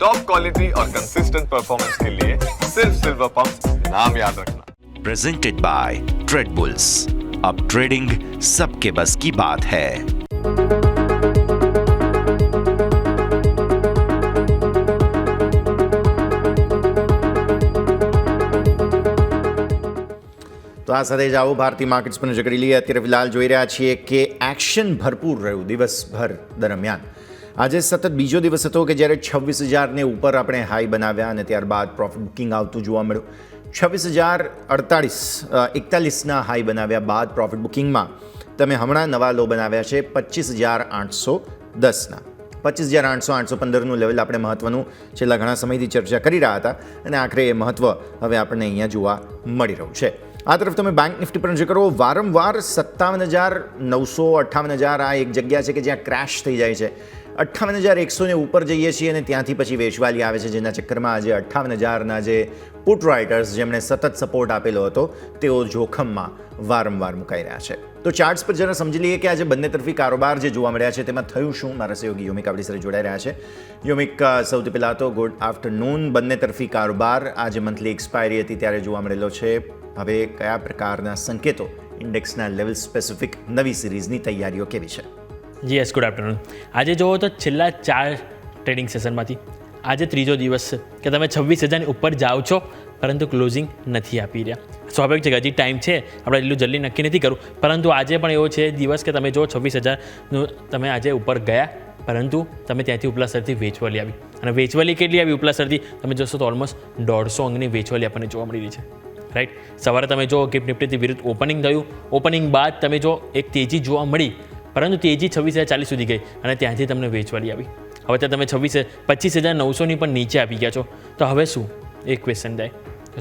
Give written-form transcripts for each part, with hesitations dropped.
Top quality और consistent performance के लिए सिर्फ सिल्वर पंप नाम याद रखना. Presented by trade bulls. अब ट्रेडिंग सबके बस की बात है. તો આ સાથે જ આવો ભારતીય માર્કેટ્સ પર નજર કરી લઈએ. અત્યારે ફિલહાલ જોઈ રહ્યા છીએ કે એક્શન ભરપૂર રહ્યું દિવસભર દરમિયાન. આજે સતત બીજો દિવસ હતો કે જ્યારે 26,000ને ઉપર આપણે હાઈ બનાવ્યા અને ત્યારબાદ પ્રોફિટ બુકિંગ આવતું જોવા મળ્યું. 26,041ના હાઈ બનાવ્યા બાદ પ્રોફિટ બુકિંગમાં તમે હમણાં નવા લો બનાવ્યા છે 25,810ના. 25,800-815નું લેવલ આપણે મહત્ત્વનું છેલ્લા ઘણા સમયથી ચર્ચા કરી રહ્યા હતા અને આખરે એ મહત્ત્વ હવે આપણને અહીંયા જોવા મળી રહ્યું છે. આ તરફ તમે બેંક નિફ્ટી પર નજર કરો, વારંવાર 57,900, 58,000 આ એક જગ્યા છે કે જ્યાં ક્રેશ થઈ જાય છે. 58,100ને ઉપર જઈએ છીએ અને ત્યાંથી પછી વેચવાલી આવે છે, જેના ચક્કરમાં આજે 58,000ના જે પુટ રાઇટર્સ જેમણે સતત સપોર્ટ આપેલો હતો તેઓ જોખમમાં વારંવાર મુકાઈ રહ્યા છે. તો ચાર્ટ્સ પર જરા સમજી લઈએ કે આજે બંને તરફી કારોબાર જે જોવા મળ્યા છે તેમાં થયું શું. મારા સહયોગી યોમિક આપણી સાથે જોડાઈ રહ્યા છે. યોમિક, સૌથી પહેલાં તો ગુડ આફ્ટરનૂન. બંને તરફી કારોબાર આજે મંથલી એક્સપાયરી હતી ત્યારે જોવા મળેલો છે. હવે કયા પ્રકારના સંકેતો ઇન્ડેક્સના લેવલ સ્પેસિફિક નવી સિરીઝની તૈયારીઓ કેવી છે? જી યસ, ગુડ આફ્ટરનૂન. આજે જુઓ તો છેલ્લા 4 ટ્રેડિંગ સેશનમાંથી આજે ત્રીજો દિવસ છે કે તમે 26,000ની ઉપર જાઓ છો પરંતુ ક્લોઝિંગ નથી આપી રહ્યા. સ્વાભાવિક છે કે હજી ટાઈમ છે, આપણે એટલું જલ્દી નક્કી નથી કરવું, પરંતુ આજે પણ એવો છે દિવસ કે તમે જો 26,000નું તમે આજે ઉપર ગયા પરંતુ તમે ત્યાંથી ઉપલા સ્તરથી વેચવાલી આવી. અને વેચવાલી કેટલી આવી ઉપલા સ્તરથી તમે જોશો તો ઓલમોસ્ટ 150 અંકની વેચવાલી આપણને જોવા મળી રહી છે. રાઈટ, સવારે તમે જો ગિફ્ટ નિફ્ટીથી વિરુદ્ધ ઓપનિંગ થયું, ઓપનિંગ બાદ તમે જો એક તેજી જોવા મળી પરંતુ તેજી 26,040 સુધી ગઈ અને ત્યાંથી તમને વેચવાલી આવી. હવે ત્યાં તમે 25,900ની પણ નીચે આપી ગયા છો. તો હવે શું એક ક્વેશ્ચન થાય.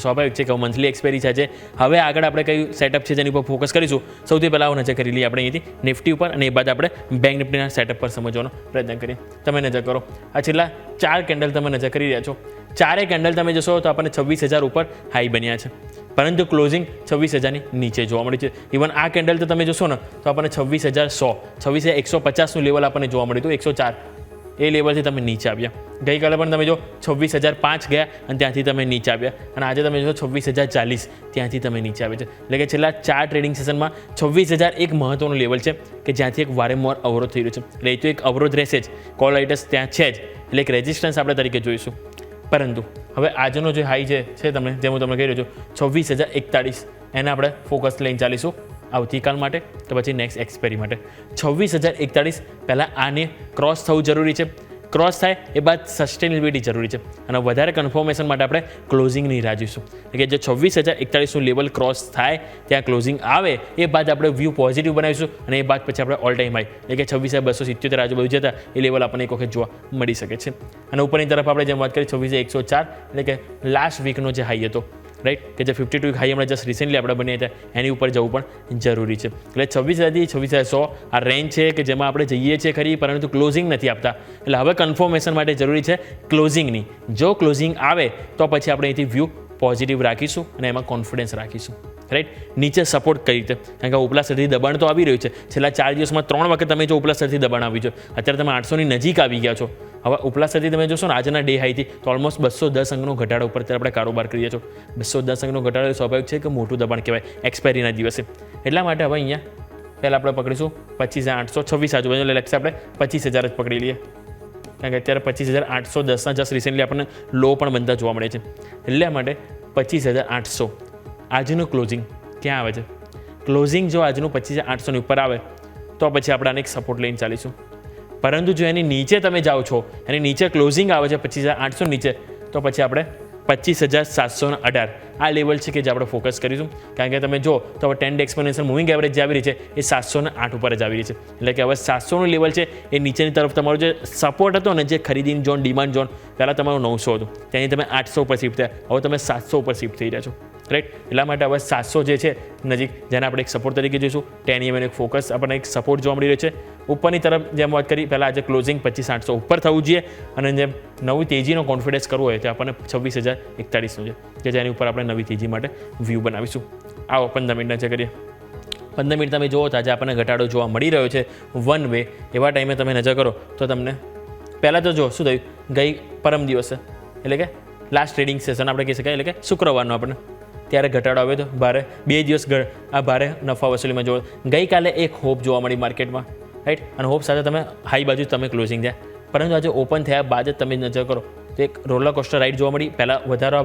સ્વાભાવિક છે કે મંથલી એક્સપાયરી છે આજે. હવે આગળ આપણે કયું સેટઅપ છે જેની પર ફોકસ કરીશું. સૌથી પહેલાં નજર કરી લઈએ આપણે અહીંથી નિફ્ટી ઉપર અને એ બાદ આપણે બેંક નિફ્ટીના સેટઅપ પર સમજવાનો પ્રયત્ન કરીએ. તમે નજર કરો, આ છેલ્લા 4 કેન્ડલ તમે નજર કરી રહ્યા છો. 4 કેન્ડલ તમે જોશો તો આપણને 26,000 ઉપર હાઈ બન્યા છે પરંતુ ક્લોઝિંગ 26,000ની નીચે જોવા મળી છે. ઇવન આ કેન્ડલ તો તમે જોશો ને તો આપણને 26,100, 26,150નું લેવલ આપણને જોવા મળ્યું હતું. 104 એ લેવલથી તમે નીચે આવ્યા. ગઈકાલે પણ તમે જો 26,005 ગયા અને ત્યાંથી તમે નીચે આવ્યા અને આજે તમે જો 26,040 ત્યાંથી તમે નીચે આવે છે. એટલે કે છેલ્લા 4 ટ્રેડિંગ સેશનમાં 26,000 એક મહત્ત્વનું લેવલ છે કે જ્યાંથી એક વારંવાર અવરોધ થઈ રહ્યો છે. એટલે એ તો એક અવરોધ રહેશે જ, કોલ રાઇટર્સ ત્યાં છે જ, એટલે એક રેઝિસ્ટન્સ આપણે તરીકે જોઈશું. પરંતુ હવે આજનો જે હાઈ છે તમને જેમ હું તમને કહી રહ્યો છું 26,041 એને આપણે ફોકસ લઈને ચાલીશું આવતીકાલ માટે, તો પછી નેક્સ્ટ એક્સપાયરી માટે. 26,041 પહેલાં આને ક્રોસ થવું જરૂરી છે. ક્રોસ થાય એ બાદ સસ્ટેનેબિલિટી જરૂરી છે અને વધારે કન્ફર્મેશન માટે આપણે ક્લોઝિંગની રાહ જોઈશું. કે જે 26,041નું લેવલ ક્રોસ થાય ત્યાં ક્લોઝિંગ આવે એ બાદ આપણે વ્યૂ પોઝિટિવ બનાવીશું અને એ બાદ પછી આપણે ઓલ ટાઈમ હાઈ એટલે કે 26,277 આજુબાજુ જતા એ લેવલ આપણને એક વખત જોવા મળી શકે છે. અને ઉપરની તરફ આપણે જેમ વાત કરીએ 26,104 એટલે કે લાસ્ટ વીકનો જે હાઈ હતો, રાઈટ, કે જે 52 હાઈ હમણાં જસ્ટ રિસેન્ટલી આપણે બન્યા હતા એની ઉપર જવું પણ જરૂરી છે. એટલે 26,000થી 26,100 આ રેન્જ છે કે જેમાં આપણે જઈએ છીએ ખરી પરંતુ ક્લોઝિંગ નથી આપતા. એટલે હવે કન્ફર્મેશન માટે જરૂરી છે ક્લોઝિંગની. જો ક્લોઝિંગ આવે તો પછી આપણે અહીંથી વ્યૂ પોઝિટિવ રાખીશું અને એમાં કોન્ફિડન્સ રાખીશું. રાઈટ, નીચે સપોર્ટ કઈ રીતે, કારણ કે ઉપલા સ્તરથી દબાણ તો આવી રહ્યું છે. છેલ્લા 4 દિવસમાં 3 વખત તમે જો ઉપલા સ્તરથી દબાણ આવ્યું છે. અત્યારે તમે 800ની નજીક આવી ગયા છો. હવે ઉપલા સ્તરથી તમે જોશો ને આજના ડે હાઈથી તો ઓલમોસ્ટ 210 અંકનો ઘટાડો ઉપર આપણે કારોબાર કરીએ છો. 210 અંકનો ઘટાડો સ્વાભાવિક છે કે મોટું દબાણ કહેવાય એક્સપાયરીના દિવસે. એટલા માટે હવે અહીંયા પહેલાં આપણે પકડીશું 25,826 આજુબાજુ, એટલે લક્ષ આપણે 25,000 જ પકડી લઈએ. કારણ કે અત્યારે 25,810ના જસ્ટ રિસેન્ટલી આપણને લો પણ બનતા જોવા મળે છે. એટલા માટે 25,800 આજનું ક્લોઝિંગ ક્યાં આવે છે? ક્લોઝિંગ જો આજનું 25,800ની ઉપર આવે તો પછી આપણે આને એક સપોર્ટ લઈને ચાલીશું. પરંતુ જો એની નીચે તમે જાઓ છો, એની નીચે ક્લોઝિંગ આવે છે 25,800 નીચે, તો પછી આપણે 25,718 આ લેવલ છે કે જે આપણે ફોકસ કરીશું. કારણ કે તમે જો તો હવે 10 એક્સપોનેન્શિયલ મૂવિંગ એવરેજ જે આવી રહી છે એ 708 ઉપર જ આવી રહી છે. એટલે કે હવે 700નું લેવલ છે એ નીચેની તરફ તમારો જે સપોર્ટ હતો ને, જે ખરીદીની ઝોન, ડિમાન્ડ ઝોન, પહેલાં તમારું 900 હતું, ત્યાંથી તમે 800 ઉપર શિફ્ટ થયા, હવે તમે 700 ઉપર શિફ્ટ થઈ રહ્યા છો. રાઈટ, એટલા માટે હવે 700 જે છે નજીક, જેને આપણે એક સપોર્ટ તરીકે જોઈશું. 10 EM એક ફોકસ આપણને એક સપોર્ટ જોવા મળી રહ્યો છે. ઉપરની તરફ જેમ વાત કરી પહેલાં આજે ક્લોઝિંગ 25,800 ઉપર થવું જોઈએ અને જેમ નવી તેજીનો કોન્ફિડન્સ કરવો હોય તો આપણને 26,041નું છે કે જેની ઉપર આપણે નવી તેજી માટે વ્યૂ બનાવીશું. આવો 15 મિનિટના છે કરીએ. 15 મિનિટ તમે જુઓ તો આજે આપણને ઘટાડો જોવા મળી રહ્યો છે વન વે. એવા ટાઈમે તમે નજર કરો તો તમને પહેલાં તો જો શું થયું, ગઈ પરમ દિવસે એટલે કે લાસ્ટ ટ્રેડિંગ સેશન આપણે કહી શકાય, એટલે કે શુક્રવારનો આપણને ત્યારે ઘટાડો આવ્યો હતો ભારે, 2 દિવસ આ ભારે નફા વસૂલીમાં જોવો. ગઈકાલે એક હોપ જોવા મળી માર્કેટમાં, રાઈટ, અને હોપ સાથે તમે હાઈ બાજુ તમે ક્લોઝિંગ થયા, પરંતુ આજે ઓપન થયા બાદ જ તમે નજર કરો તો એક રોલર કોસ્ટર રાઈડ જોવા મળી. પહેલાં વધારો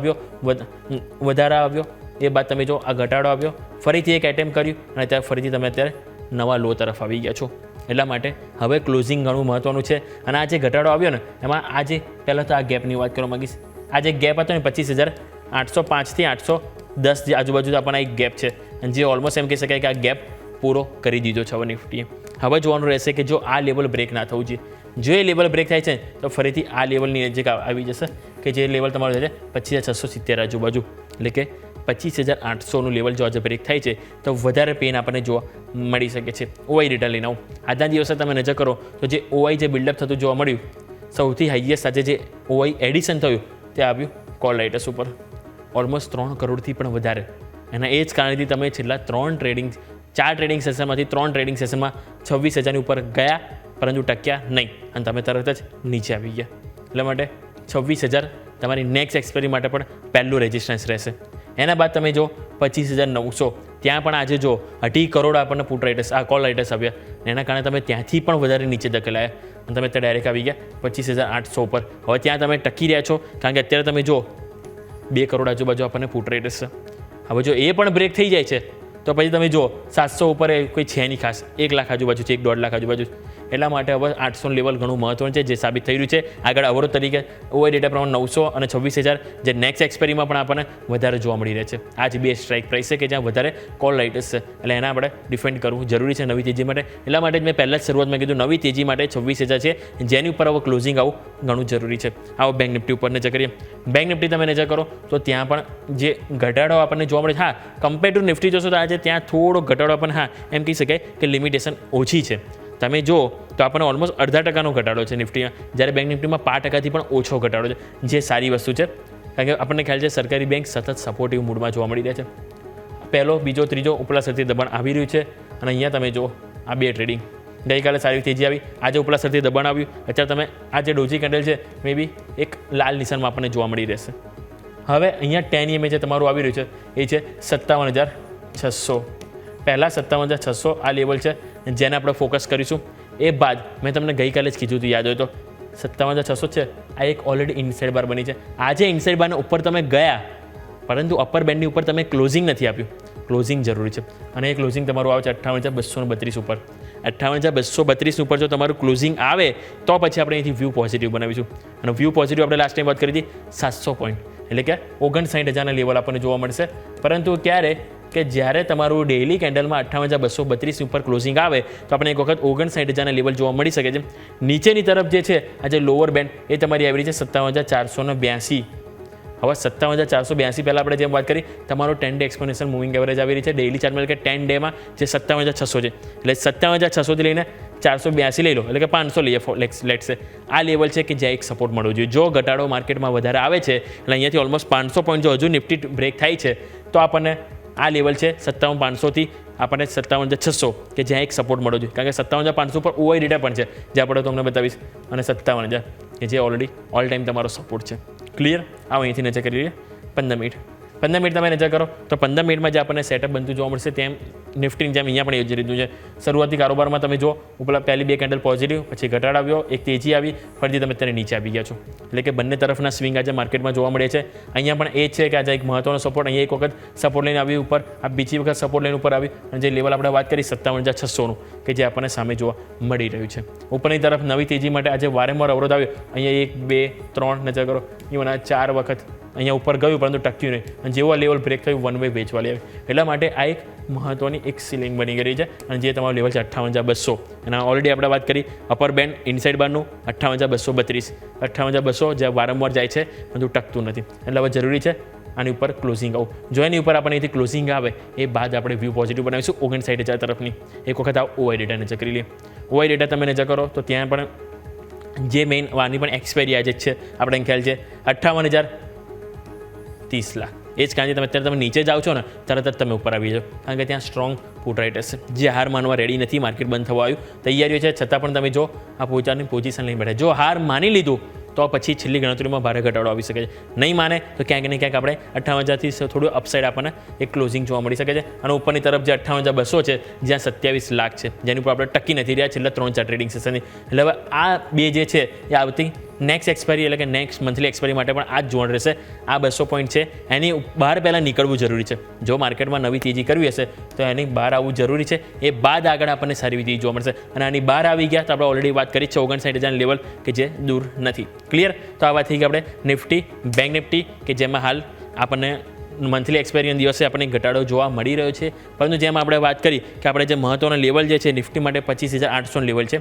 આવ્યો, એ બાદ તમે જો આ ઘટાડો આવ્યો, ફરીથી એક એટેમ્પ કર્યું અને ત્યારે ફરીથી તમે અત્યારે નવા લો તરફ આવી ગયા છો. એટલા માટે હવે ક્લોઝિંગ ઘણું મહત્ત્વનું છે. અને આ જે ઘટાડો આવ્યો ને એમાં આજે પહેલાં તો આ ગેપની વાત કરવા માગીશ. આ જે ગેપ હતો ને 25,805 થી 810 જે આજુબાજુ આપણને એક ગેપ છે, અને જે ઓલમોસ્ટ એમ કહી શકાય કે આ ગેપ પૂરો કરી દીધો છે હવે નિફ્ટીએ. હવે જોવાનું રહેશે કે જો આ લેવલ બ્રેક ના થવું જોઈએ. જો એ લેવલ બ્રેક થાય છે તો ફરીથી આ લેવલની નજીક આવી જશે કે જે લેવલ તમારું છે 25,670 આજુબાજુ, એટલે કે 25,800નું લેવલ જો આજે બ્રેક થાય છે તો વધારે પેન આપણને જોવા મળી શકે છે. ઓઆઈ ડેટા લઈને આવું. આજના દિવસે તમે નજર કરો તો જે ઓઆઈ જે બિલ્ડઅપ થતું જોવા મળ્યું, સૌથી હાઈએસ્ટ આજે જે ઓઆઈ એડિશન થયું તે આવ્યું કોલ રાઇટર્સ ઉપર, ઓલમોસ્ટ 3 કરોડથી પણ વધારે. અને એ જ કારણથી તમે છેલ્લા 4 ટ્રેડિંગ સેશનમાંથી 3 ટ્રેડિંગ સેશનમાં 26,000ની ઉપર ગયા, પરંતુ ટક્યા નહીં અને તમે તરત જ નીચે આવી ગયા. એટલા માટે 26,000 તમારી નેક્સ્ટ એક્સપાયરી માટે પણ પહેલું રેઝિસ્ટન્સ રહેશે. એના બાદ તમે જો 25,900, ત્યાં પણ આજે જો 2.5 કરોડ આપણને પુટ રાઇટર્સ આ કોલ રાઇટર્સ આવ્યા, એના કારણે તમે ત્યાંથી પણ વધારે નીચે ધકેલાયા અને તમે ત્યાં ડાયરેક્ટ આવી ગયા 25,800 ઉપર. હવે ત્યાં તમે ટકી રહ્યા છો કારણ કે અત્યારે તમે જો 2 કરોડ આજુબાજુ આપણને પુટ રાઇટર્સ છે. હવે જો એ પણ બ્રેક થઈ જાય છે તો પછી તમે જો 700 ઉપર કોઈ છે નહીં ખાસ, 1 લાખ આજુબાજુ છે, 1.5 લાખ આજુબાજુ. એટલા માટે હવે 800 લેવલ ઘણું મહત્ત્વનું છે, જે સાબિત થઈ રહ્યું છે આગળ અવરોધ તરીકે. ઓઆઈ ડેટા પ્રમાણે 900 અને 26,000 જે નેક્સ્ટ એક્સપાયરીમાં પણ આપણને વધારે જોવા મળી રહે છે. આ જ 2 સ્ટ્રાઇક પ્રાઇસ છે કે જ્યાં વધારે કોલ રાઇટર્સ છે, એટલે એના આપણે ડિફેન્ડ કરવું જરૂરી છે નવી તેજી માટે. એટલા માટે જ મેં પહેલાં જ શરૂઆતમાં કીધું નવી તેજી માટે 26,000 છે, જેની ઉપર હવે ક્લોઝિંગ આવું ઘણું જરૂરી છે. આવો બેંક નિફ્ટી ઉપર નજર કરીએ. બેંક નિફ્ટી તમે નજર કરો તો ત્યાં પણ જે ઘટાડો આપણને જોવા મળે છે, હા કમ્પેર ટુ નિફ્ટી જોશો તો આજે ત્યાં થોડો ઘટાડો પણ હા એમ કહી શકાય કે લિમિટેશન ઓછી છે. તમે જો તો આપણને ઓલમોસ્ટ 0.5% ઘટાડો છે નિફ્ટીમાં, જ્યારે બેંક નિફ્ટીમાં 5%થી પણ ઓછો ઘટાડો છે, જે સારી વસ્તુ છે. કારણ કે આપણને ખ્યાલ છે સરકારી બેંક સતત સપોર્ટિવ મૂડમાં જોવા મળી રહ્યા છે. પહેલો, બીજો, ત્રીજો ઉપલા સ્તરથી દબાણ આવી રહ્યું છે. અને અહીંયા તમે જો આ 2 ટ્રેડિંગ ગઈકાલે સારી તેજી આવી, આજે ઉપલા સ્તરથી દબાણ આવ્યું. અત્યારે તમે આ જે ડોજી કેન્ડલ છે મે બી એક લાલ નિશાનમાં આપણને જોવા મળી રહેશે. હવે અહીંયા 10 EMA જે તમારું આવી રહ્યું છે એ છે 57,600. પહેલાં 57,600 આ લેવલ છે જેને આપણે ફોકસ કરીશું. એ બાદ મેં તમને ગઈકાલે જ કીધું હતું, યાદ હોય તો 57,600 છે, આ એક ઓલરેડી ઇનસાઇડ બાર બની છે. આજે ઇનસાઇડ બારના ઉપર તમે ગયા, પરંતુ અપર બેન્ડની ઉપર તમે ક્લોઝિંગ નથી આપ્યું. ક્લોઝિંગ જરૂરી છે અને એ ક્લોઝિંગ તમારું આવે છે 58,232 ઉપર. 58,232 ઉપર જો તમારું ક્લોઝિંગ આવે તો પછી આપણે અહીંથી વ્યૂ પોઝિટિવ બનાવીશું. અને વ્યૂ પોઝિટિવ આપણે લાસ્ટ ટાઈમ વાત કરી હતી 700 પોઈન્ટ, એટલે કે 59,000ના લેવલ આપણને જોવા મળશે. પરંતુ ક્યારે કે જ્યારે તમારું ડેઇલી કેન્ડલમાં 58,232 ઉપર ક્લોઝિંગ આવે તો આપણે એક વખત 59,000ના લેવલ જોવા મળી શકે છે. નીચેની તરફ જે છે આજે લોઅર બેન્ડ એ તમારી આવી છે 57,482. હવે 57,482 પહેલાં આપણે જેમ વાત કરી તમારો 10 ડે એક્સપોનેન્શિયલ મૂવિંગ એવરેજ આવી રહી છે ડેઇલી ચાર્ટમાં, એટલે કે 10 ડેમાં જે 57,600 છે, એટલે 57,600થી લઈને 482 લઈ લો, એટલે કે 500 લઈએ લેટ્સ સે. આ લેવલ છે કે જ્યાં એક સપોર્ટ મળવો જોઈએ. જો ઘટાડો માર્કેટમાં વધારે આવે છે એટલે અહીંયાથી ઓલમોસ્ટ 500 પોઈન્ટ જો હજુ નિફ્ટી બ્રેક થાય છે તો આપણને આ લેવલ છે 57,500થી આપણને 57,600 કે જ્યાં એક સપોર્ટ મળવો જોઈએ. કારણ કે 57,500 પર ઓઆઈ ડેટા પણ છે જે આપણે તમને બતાવીશ, અને 57,000 કે જે ઓલરેડી ઓલ ટાઈમ તમારો સપોર્ટ છે. ક્લિયર? આવો અહીંથી નજર કરી લઈએ. 15 મિનિટ તમે નજર કરો તો 15 મિનિટમાં જે આપણને સેટઅપ બનતું જોવા મળશે તેમ નિફ્ટીની જેમ અહીંયા પણ એ જ રીતનું છે. શરૂઆતી કારોબારમાં તમે જો ઉપલા પહેલી 2 કેન્ડલ પોઝિટિવ, પછી ઘટાડો આવ્યો, એક તેજી આવી, ફરીથી તમે અત્યારે નીચે આવી ગયા છો. એટલે કે બંને તરફના સ્વિંગ આજે માર્કેટમાં જોવા મળે છે. અહીંયા પણ એ છે કે આજે એક મહત્વનો સપોર્ટ, અહીંયા એક વખત સપોર્ટ લઈને આવી ઉપર, આ બીજી વખત સપોર્ટ લઈને ઉપર આવી, અને જે લેવલ આપણે વાત કરી 57,600નું કે જે આપણને સામે જોવા મળી રહ્યું છે. ઉપરની તરફ નવી તેજી માટે આજે વારંવાર અવરોધ આવ્યો. અહીંયા 1, 2, 3 નજર કરો, ઇવન આ 4 વખત અહીંયા ઉપર ગયું પરંતુ ટક્યું નહીં, અને જેવો લેવલ બ્રેક થયું 1 વે વેચવાળી આવી. એટલા માટે આ એક મહત્વની એક સીલિંગ બની ગઈ છે, અને જે તમારું લેવલ છે 58,200. અને ઓલરેડી આપણે વાત કરી અપર બેન્ડ ઇનસાઇડ બારનું 58,232, 58,200 જે વારંવાર જાય છે બધું ટકતું નથી. એટલે હવે જરૂરી છે આની ઉપર ક્લોઝિંગ આવું. જો એની ઉપર આપણે અહીંથી ક્લોઝિંગ આવે એ બાદ આપણે વ્યૂ પોઝિટિવ બનાવીશું 59,000 તરફની. એક વખત આ ઓઆઈ ડેટા નજર કરી લઈએ. ઓઆઈ ડેટા તમે નજર કરો તો ત્યાં પણ જે મેઇન વાની પણ એક્સપાયરી આજે છે આપણે ખ્યાલ છે 58,030 લાખ. એ જ કારણ છે તમે નીચે જાઓ છો ને તરત જ તમે ઉપર આવી જાઓ, કારણ કે ત્યાં સ્ટ્રોંગ પુટ રાઇટર્સ છે જે હાર માનવા રેડી નથી. માર્કેટ બંધ થવા આવ્યું, તૈયારીઓ છે, છતાં પણ તમે જો આ પોતાની પોઝિશન લઈને બેઠા. જો હાર માની લીધું તો પછી છેલ્લી ગણતરીમાં ભારે ઘટાડો આવી શકે છે. નહીં માને તો ક્યાંક ને ક્યાંક આપણે 58,000થી થોડું અપસાઇડ આપણને એક ક્લોઝિંગ જોવા મળી શકે છે. અને ઉપરની તરફ જે 58,200 છે, જ્યાં 27 લાખ છે, જેની ઉપર આપણે ટકી નથી રહ્યા છેલ્લા 3-4 ટ્રેડિંગ સેશનની. એટલે હવે આ બે જે છે એ આવતી નેક્સ્ટ એક્સપાયરી એટલે કે નેક્સ્ટ મંથલી એક્સપાયરી માટે પણ આ જ જોવાનું રહેશે. આ 200 પોઈન્ટ છે એની બહાર પહેલાં નીકળવું જરૂરી છે. જો માર્કેટમાં નવી તેજી કરવી હશે તો એની બહાર આવવું જરૂરી છે. એ બાદ આગળ આપણને સારી તેજી જોવા મળશે. અને આની બહાર આવી ગયા તો આપણે ઓલરેડી વાત કરી છે 59,000 લેવલ કે જે દૂર નથી. ક્લિયર? તો આ વાત થઈ કે આપણે નિફ્ટી, બેંક નિફ્ટી કે જેમાં હાલ આપણને મંથલી એક્સપાયરીના દિવસે આપણને ઘટાડો જોવા મળી રહ્યો છે. પરંતુ જેમ આપણે વાત કરી કે આપણે જે મહત્ત્વનો લેવલ જે છે નિફ્ટી માટે 25,800 લેવલ છે,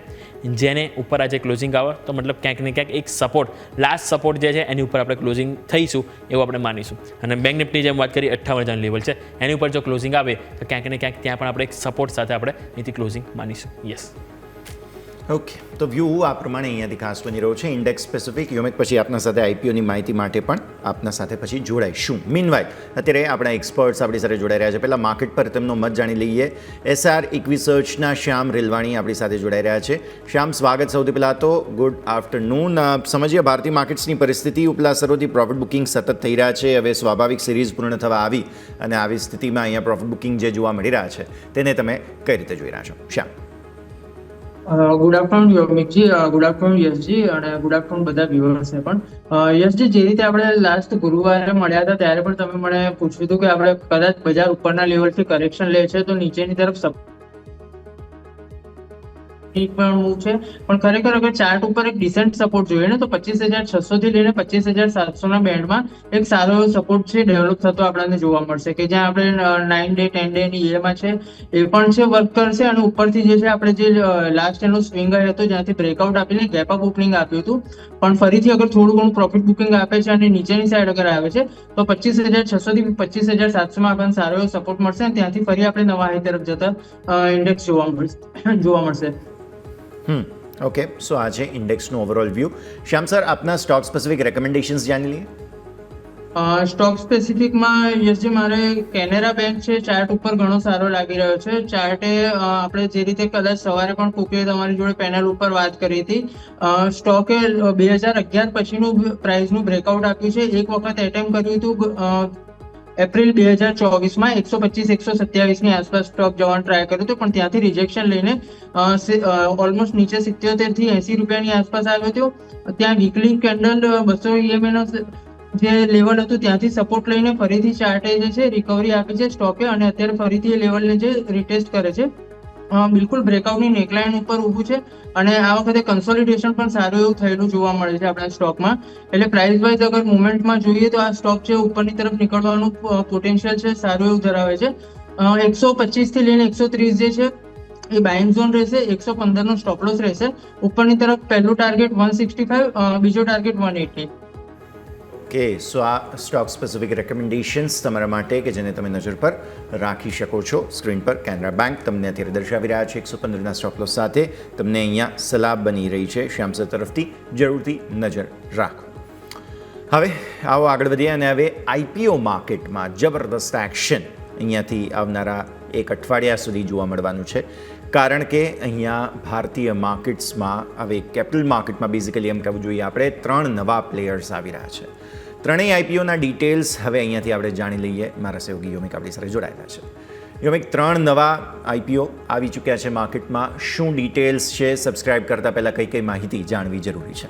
જેને ઉપર આજે ક્લોઝિંગ આવે તો મતલબ ક્યાંક ને ક્યાંક એક સપોર્ટ, લાસ્ટ સપોર્ટ જે છે એની ઉપર આપણે ક્લોઝિંગ થઈશું એવું આપણે માનીશું. અને બેંક નિફ્ટી જેમ વાત કરી 58,000 લેવલ છે, એની ઉપર જો ક્લોઝિંગ આવે તો ક્યાંક ને ક્યાંક ત્યાં પણ આપણે એક સપોર્ટ સાથે આપણે અહીંથી ક્લોઝિંગ માનીશું. યસ. ઓકે, તો વ્યૂ આ પ્રમાણે અહીંયાથી ખાસ બની રહ્યો છે ઇન્ડેક્સ સ્પેસિફિક. યોમિક પછી આપના સાથે આઈપીઓની માહિતી માટે પણ આપના સાથે પછી જોડાઈશું. મીનવાઇલ અત્યારે આપણા એક્સપર્ટ્સ આપણી સાથે જોડાઈ રહ્યા છે. પહેલાં માર્કેટ પર તેમનો મત જાણી લઈએ. SR ઇક્વિસર્ચના શ્યામ રેલવાણી આપણી સાથે જોડાઈ રહ્યા છે. શ્યામ, સ્વાગત. સૌથી પહેલાં તો ગુડ આફ્ટરનૂન. સમજીએ ભારતીય માર્કેટ્સની પરિસ્થિતિ. ઉપલા સ્તરોથી પ્રોફિટ બુકિંગ સતત થઈ રહ્યા છે. હવે સ્વાભાવિક સિરીઝ પૂર્ણ થવા આવી અને આવી સ્થિતિમાં અહીંયા પ્રોફિટ બુકિંગ જે જોવા મળી રહ્યા છે તેને તમે કઈ રીતે જોઈ રહ્યા છો? શ્યામ. ગુડ આફ્ટરનૂન યોમિકજી, ગુડ આફ્ટરનૂન યશજી, અને ગુડ આફ્ટરનૂન બધા વ્યુઅર્સને પણ. યશજી, જે રીતે આપણે લાસ્ટ ગુરુવારે મળ્યા હતા ત્યારે પણ તમે મને પૂછ્યું હતું કે આપણે કદાચ બજાર ઉપરના લેવલથી કરેક્શન લે છે તો નીચેની તરફ પણ મૂવ છે, પણ ખરેખર અગર ચાર્ટ ઉપર એક ડિસેન્ટ સપોર્ટ જોઈએ ને તો 25,600 થી લઈને 25,700 ના બેન્ડમાં એક સારો એવો સપોર્ટ છે ડેવલપ થતો આપણને જોવા મળશે, કે જ્યાં આપણે 9 ડે 10 ડે ની EMA છે એ પણ છે વર્ક કરશે. અને ઉપરથી જે છે આપણે જે લાસ્ટ એનો સ્વિંગ હતો જ્યાંથી બ્રેકઆઉટ આપીને ગેપ અપ ઓપનિંગ આપ્યું હતું, પણ ફરીથી અગર થોડું ઘણું પ્રોફિટ બુકિંગ આપે છે અને નીચેની સાઈડ અગર આવે છે તો 25,600 થી 25,700 માં આપણને સારો એવો સપોર્ટ મળશે અને ત્યાંથી ફરી આપણે નવા હાઈ તરફ જતા ઇન્ડેક્સ જોવા મળશે. ઓકે, સો આ છે ઇન્ડેક્સનું ઓવરઓલ વ્યૂ. શ્યામ સર, આપના સ્ટોક સ્પેસિફિક રેકમેન્ડેશન્સ જાણી લઈએ. સ્ટોક સ્પેસિફિકમાં યસજી, મારે કેનેરા બેંક છે, ચાર્ટ ઉપર ઘણો સારો લાગી રહ્યો છે. ચાર્ટે આપણે જે રીતે કદાચ સવારે પણ કુકીએ તમારી જોડે પેનલ ઉપર વાત કરી હતી, સ્ટોકે 2011 પછીનું પ્રાઇસનું બ્રેકઆઉટ આપ્યું છે. એક વખત એટેમ્પ કર્યું હતું એપ્રિલ 2024માં 125-127 ની આસપાસ સ્ટોક જવાનું ટ્રાય કર્યું હતું, પણ ત્યાંથી રિજેક્શન લઈને ઓલમોસ્ટ નીચે 77 થી 80 રૂપિયાની આસપાસ આવ્યો હતો. ત્યાં વીકલી કેન્ડલ 200 EMA નો જે લેવલ હતું ત્યાંથી સપોર્ટ લઈને ફરીથી ચાર્ટે જે છે રિકવરી આપી છે સ્ટોકે, અને અત્યારે ફરીથી એ લેવલને જે રિટેસ્ટ કરે છે. બિલકુલ બ્રેકઆઉટની નેકલાઇન ઉપર ઊભું છે અને આ વખતે કન્સોલિડેશન પણ સારું એવું થયેલું જોવા મળે છે આપણા સ્ટોકમાં. એટલે પ્રાઇસ વાઇઝ અગર મુવમેન્ટમાં જોઈએ તો આ સ્ટોક છે ઉપરની તરફ નીકળવાનું પોટેન્શિયલ છે સારું એવું ધરાવે છે. 125 થી લઈને 130 જે છે એ બાઇંગ ઝોન રહેશે, 115 નો સ્ટોપ લોસ રહેશે. ઉપરની તરફ પહેલું ટાર્ગેટ 165, બીજો ટાર્ગેટ 180. ઓકે, સો આ સ્ટોક સ્પેસિફિક રેકમેન્ડેશન્સ તમારા માટે કે જેને તમે નજર પર રાખી શકો છો. સ્ક્રીન પર કેનરા બેંક તમને અત્યારે દર્શાવી રહ્યા છે 115ના સ્ટોપ લોસ સાથે. તમને અહીંયા સલાહ બની રહી છે શ્યામ સર તરફથી, જરૂરથી નજર રાખો. હવે આવો આગળ વધીએ અને હવે IPO માર્કેટમાં જબરદસ્ત એક્શન અહીંયાથી આવનારા એક અઠવાડિયા સુધી જોવા મળવાનું છે, કારણ કે અહીંયા ભારતીય માર્કેટ્સમાં હવે કેપિટલ માર્કેટમાં બેઝિકલી એમ કહેવું જોઈએ આપણે 3 નવા પ્લેયર્સ આવી રહ્યા છે. ત્રણેય IPOના ડિટેલ્સ હવે અહીંયાથી આપણે જાણી લઈએ. મારા સહયોગી યોમિક આપણી સાથે જોડાયેલા છે. યોમિક, 3 નવા IPO આવી ચૂક્યા છે માર્કેટમાં. શું ડિટેલ્સ છે? સબસ્ક્રાઇબ કરતાં પહેલાં કઈ માહિતી જાણવી જરૂરી છે?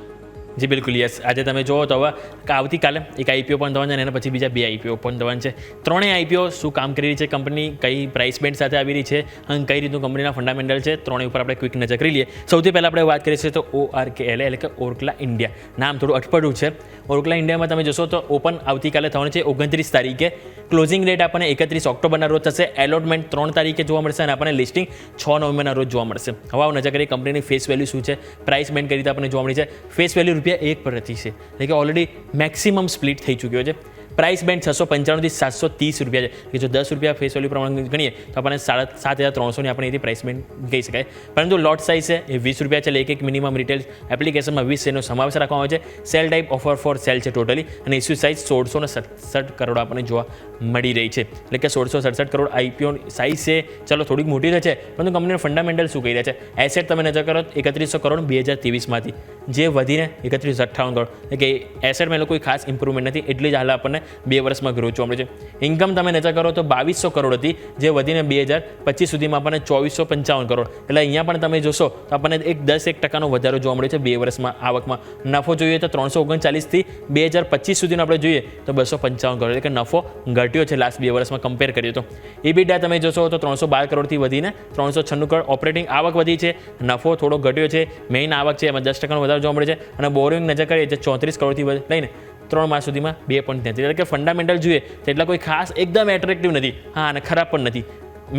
જી બિલકુલ, યસ. આજે તમે જુઓ તો હવે આવતીકાલે એક IPO પણ થવાનું છે અને એના પછી બીજા 2 IPO પણ થવાનું છે. ત્રણેય IPO શું કામ કરી રહી છે કંપની, કઈ પ્રાઇસ બેન્ડ સાથે આવી રહી છે અને કઈ રીતનું કંપનીના ફંડામેન્ટલ છે, ત્રણેય ઉપર આપણે ક્વિક નજર કરી લઈએ. સૌથી પહેલાં આપણે વાત કરીએ છીએ તો ORKLA એટલે કે ઓર્કલા ઇન્ડિયા. નામ થોડું અટપટું છે. ઓર્કલા ઇન્ડિયામાં તમે જોશો તો ઓપન આવતીકાલે થવાનું છે 29 તારીખે. ક્લોઝિંગ ડેટ આપણને 31 ઓક્ટોબરના રોજ થશે. એલોટમેન્ટ 3 તારીખે જોવા મળશે અને આપણને લિસ્ટિંગ 6 નવેમ્બરના રોજ જોવા મળશે. હવે નજર કરીએ કંપનીની ફેસ વેલ્યુ શું છે, પ્રાઇસ બેન્ડ કઈ રીતે આપણને જોવા મળી છે. ફેસ વેલ્યુ ₹1 પ્રતિ છે, એટલે કે ઓલરેડી મેક્સિમમ સ્પ્લિટ થઈ ચૂક્યો છે. પ્રાઇસ બેન્ડ 695 થી 730 રૂપિયા છે કે જો 10 રૂપિયા ફેસ વેલ્યુ પ્રમાણે ગણીએ તો આપણને 7,300ની આપણે એથી પ્રાઇસ બેન્ડ કહી શકાય. પરંતુ લોટ સાઇઝ છે એ 20 રૂપિયા છે, એટલે એક મિનિમમ રિટેલ એપ્લિકેશનમાં 20 શેરનો સમાવેશ રાખવામાં આવે છે. Cell type offer for sale છે ટોટલી, અને ઇસ્યુ સાઇઝ 1667 કરોડ આપણને જોવા મળી રહી છે. એટલે કે 1667 કરોડ IPO સાઇઝ છે. ચલો થોડીક મોટી તો છે, પરંતુ કંપનીના ફંડામેન્ટલ શું કહી રહ્યા છે? એસેટ તમે નજર કરો 3100 કરોડ 2023માંથી, જે વધીને 3158 કરોડ, એટલે કે એસેટમાં કોઈ ખાસ ઇમ્પ્રુવમેન્ટ નથી, એટલી જ હાલ આપણને 2 વર્ષમાં ગ્રોથ જોવા મળે છે. ઇન્કમ તમે નજર કરો તો 2200 કરોડ હતી, જે વધીને 2025 સુધીમાં આપણને 2455 કરોડ, એટલે અહીંયા પણ તમે જોશો તો આપણને 10% વધારો જોવા મળે છે 2 વર્ષમાં આવકમાં. નફો જોઈએ તો 339 થી 2025 સુધીનો આપણે જોઈએ તો 255 કરોડ, એટલે કે નફો ઘટ્યો છે લાસ્ટ 2 વર્ષમાં કમ્પેર કરીએ તો. EBITDA તમે જોશો તો 312 કરોડથી વધીને 396 કરોડ. ઓપરેટિંગ આવક વધી છે, નફો થોડો ઘટ્યો છે, મેઇન આવક છે એમાં 10% વધારો જોવા મળે છે. અને બોરોઇંગ નજર કરીએ તો 34 કરોડથી લઈને 3 માસ સુધીમાં 2.33, એટલે કે ફંડામેન્ટલ જોઈએ તો એટલા કોઈ ખાસ એકદમ એટ્રેક્ટિવ નથી, હા, અને ખરાબ પણ નથી,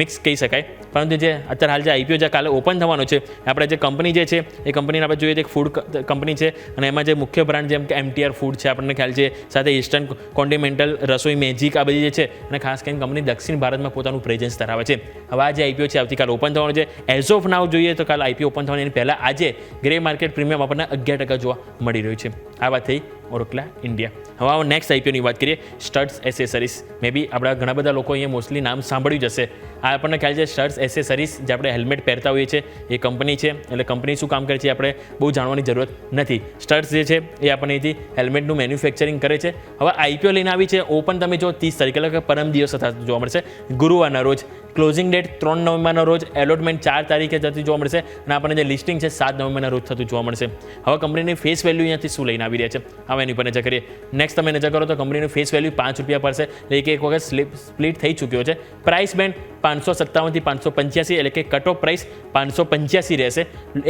મિક્સ કહી શકાય. પરંતુ જે અત્યારે હાલ જે IPO જે કાલે ઓપન થવાનો છે, આપણે જે કંપની જે છે એ કંપનીને આપણે જોઈએ તો એક ફૂડ કંપની છે, અને એમાં જે મુખ્ય બ્રાન્ડ જેમ કે MTR ફૂડ છે આપણને ખ્યાલ છે, સાથે ઈસ્ટર્ન કોન્ટિનેન્ટલ રસોઈ મેજિક આ બધી જે છે, અને ખાસ કરીને કંપની દક્ષિણ ભારતમાં પોતાનું પ્રેઝન્સ ધરાવે છે. હવે આ જે IPO છે આવતીકાલે ઓપન થવાનો છે. એઝ ઓફ નાવ જોઈએ તો કાલે IPO ઓપન થવાની પહેલાં આજે ગ્રે માર્કેટ પ્રીમિયમ આપણને 11% જોવા મળી રહ્યું છે. આ વાત થઈ ઓરોકલા ઇન્ડિયા. હવે નેક્સ્ટ IPOની વાત કરીએ, સ્ટડ્સ એસેસરીઝ. મે બી આપણા ઘણા બધા લોકો અહીંયા મોસ્ટલી નામ સાંભળ્યું જ હશે. આ આપણને ખ્યાલ છે સ્ટડ્સ એસેસરીઝ, જે આપણે હેલ્મેટ પહેરતા હોઈએ છીએ એ કંપની છે. એટલે કંપની શું કામ કરે છે આપણે બહુ જાણવાની જરૂરત નથી. સ્ટડ્સ જે છે એ આપણને અહીંથી હેલ્મેટનું મેન્યુફેક્ચરિંગ કરે છે. હવે IPO લઈને આવી છે, ઓપન તમે જો 30 તારીખે એટલે કે પરમ દિવસ જોવા મળશે, ગુરુવારના રોજ. ક્લોઝિંગ ડેટ 3 નવેમ્બરના રોજ, એલોટમેન્ટ 4 તારીખે જતી જોવા મળશે, અને આપણને જે લિસ્ટિંગ છે 7 નવેમ્બરના રોજ થતું જોવા મળશે. હવે કંપનીની ફેસ વેલ્યુ અહીંયાથી શું લઈને આવી રહ્યા છે, હવે એની પર નજર કરીએ. નેક્સ્ટ તમે નજર કરો તો કંપનીનું ફેસ વેલ્યુ 5 રૂપિયા પર છે, એટલે કે એક વખત સ્પ્લિટ થઈ ચૂક્યો છે. પ્રાઇસ બેન્ડ 557 થી 585, એટલે કે કટ ઓફ પ્રાઇસ 585 રહેશે.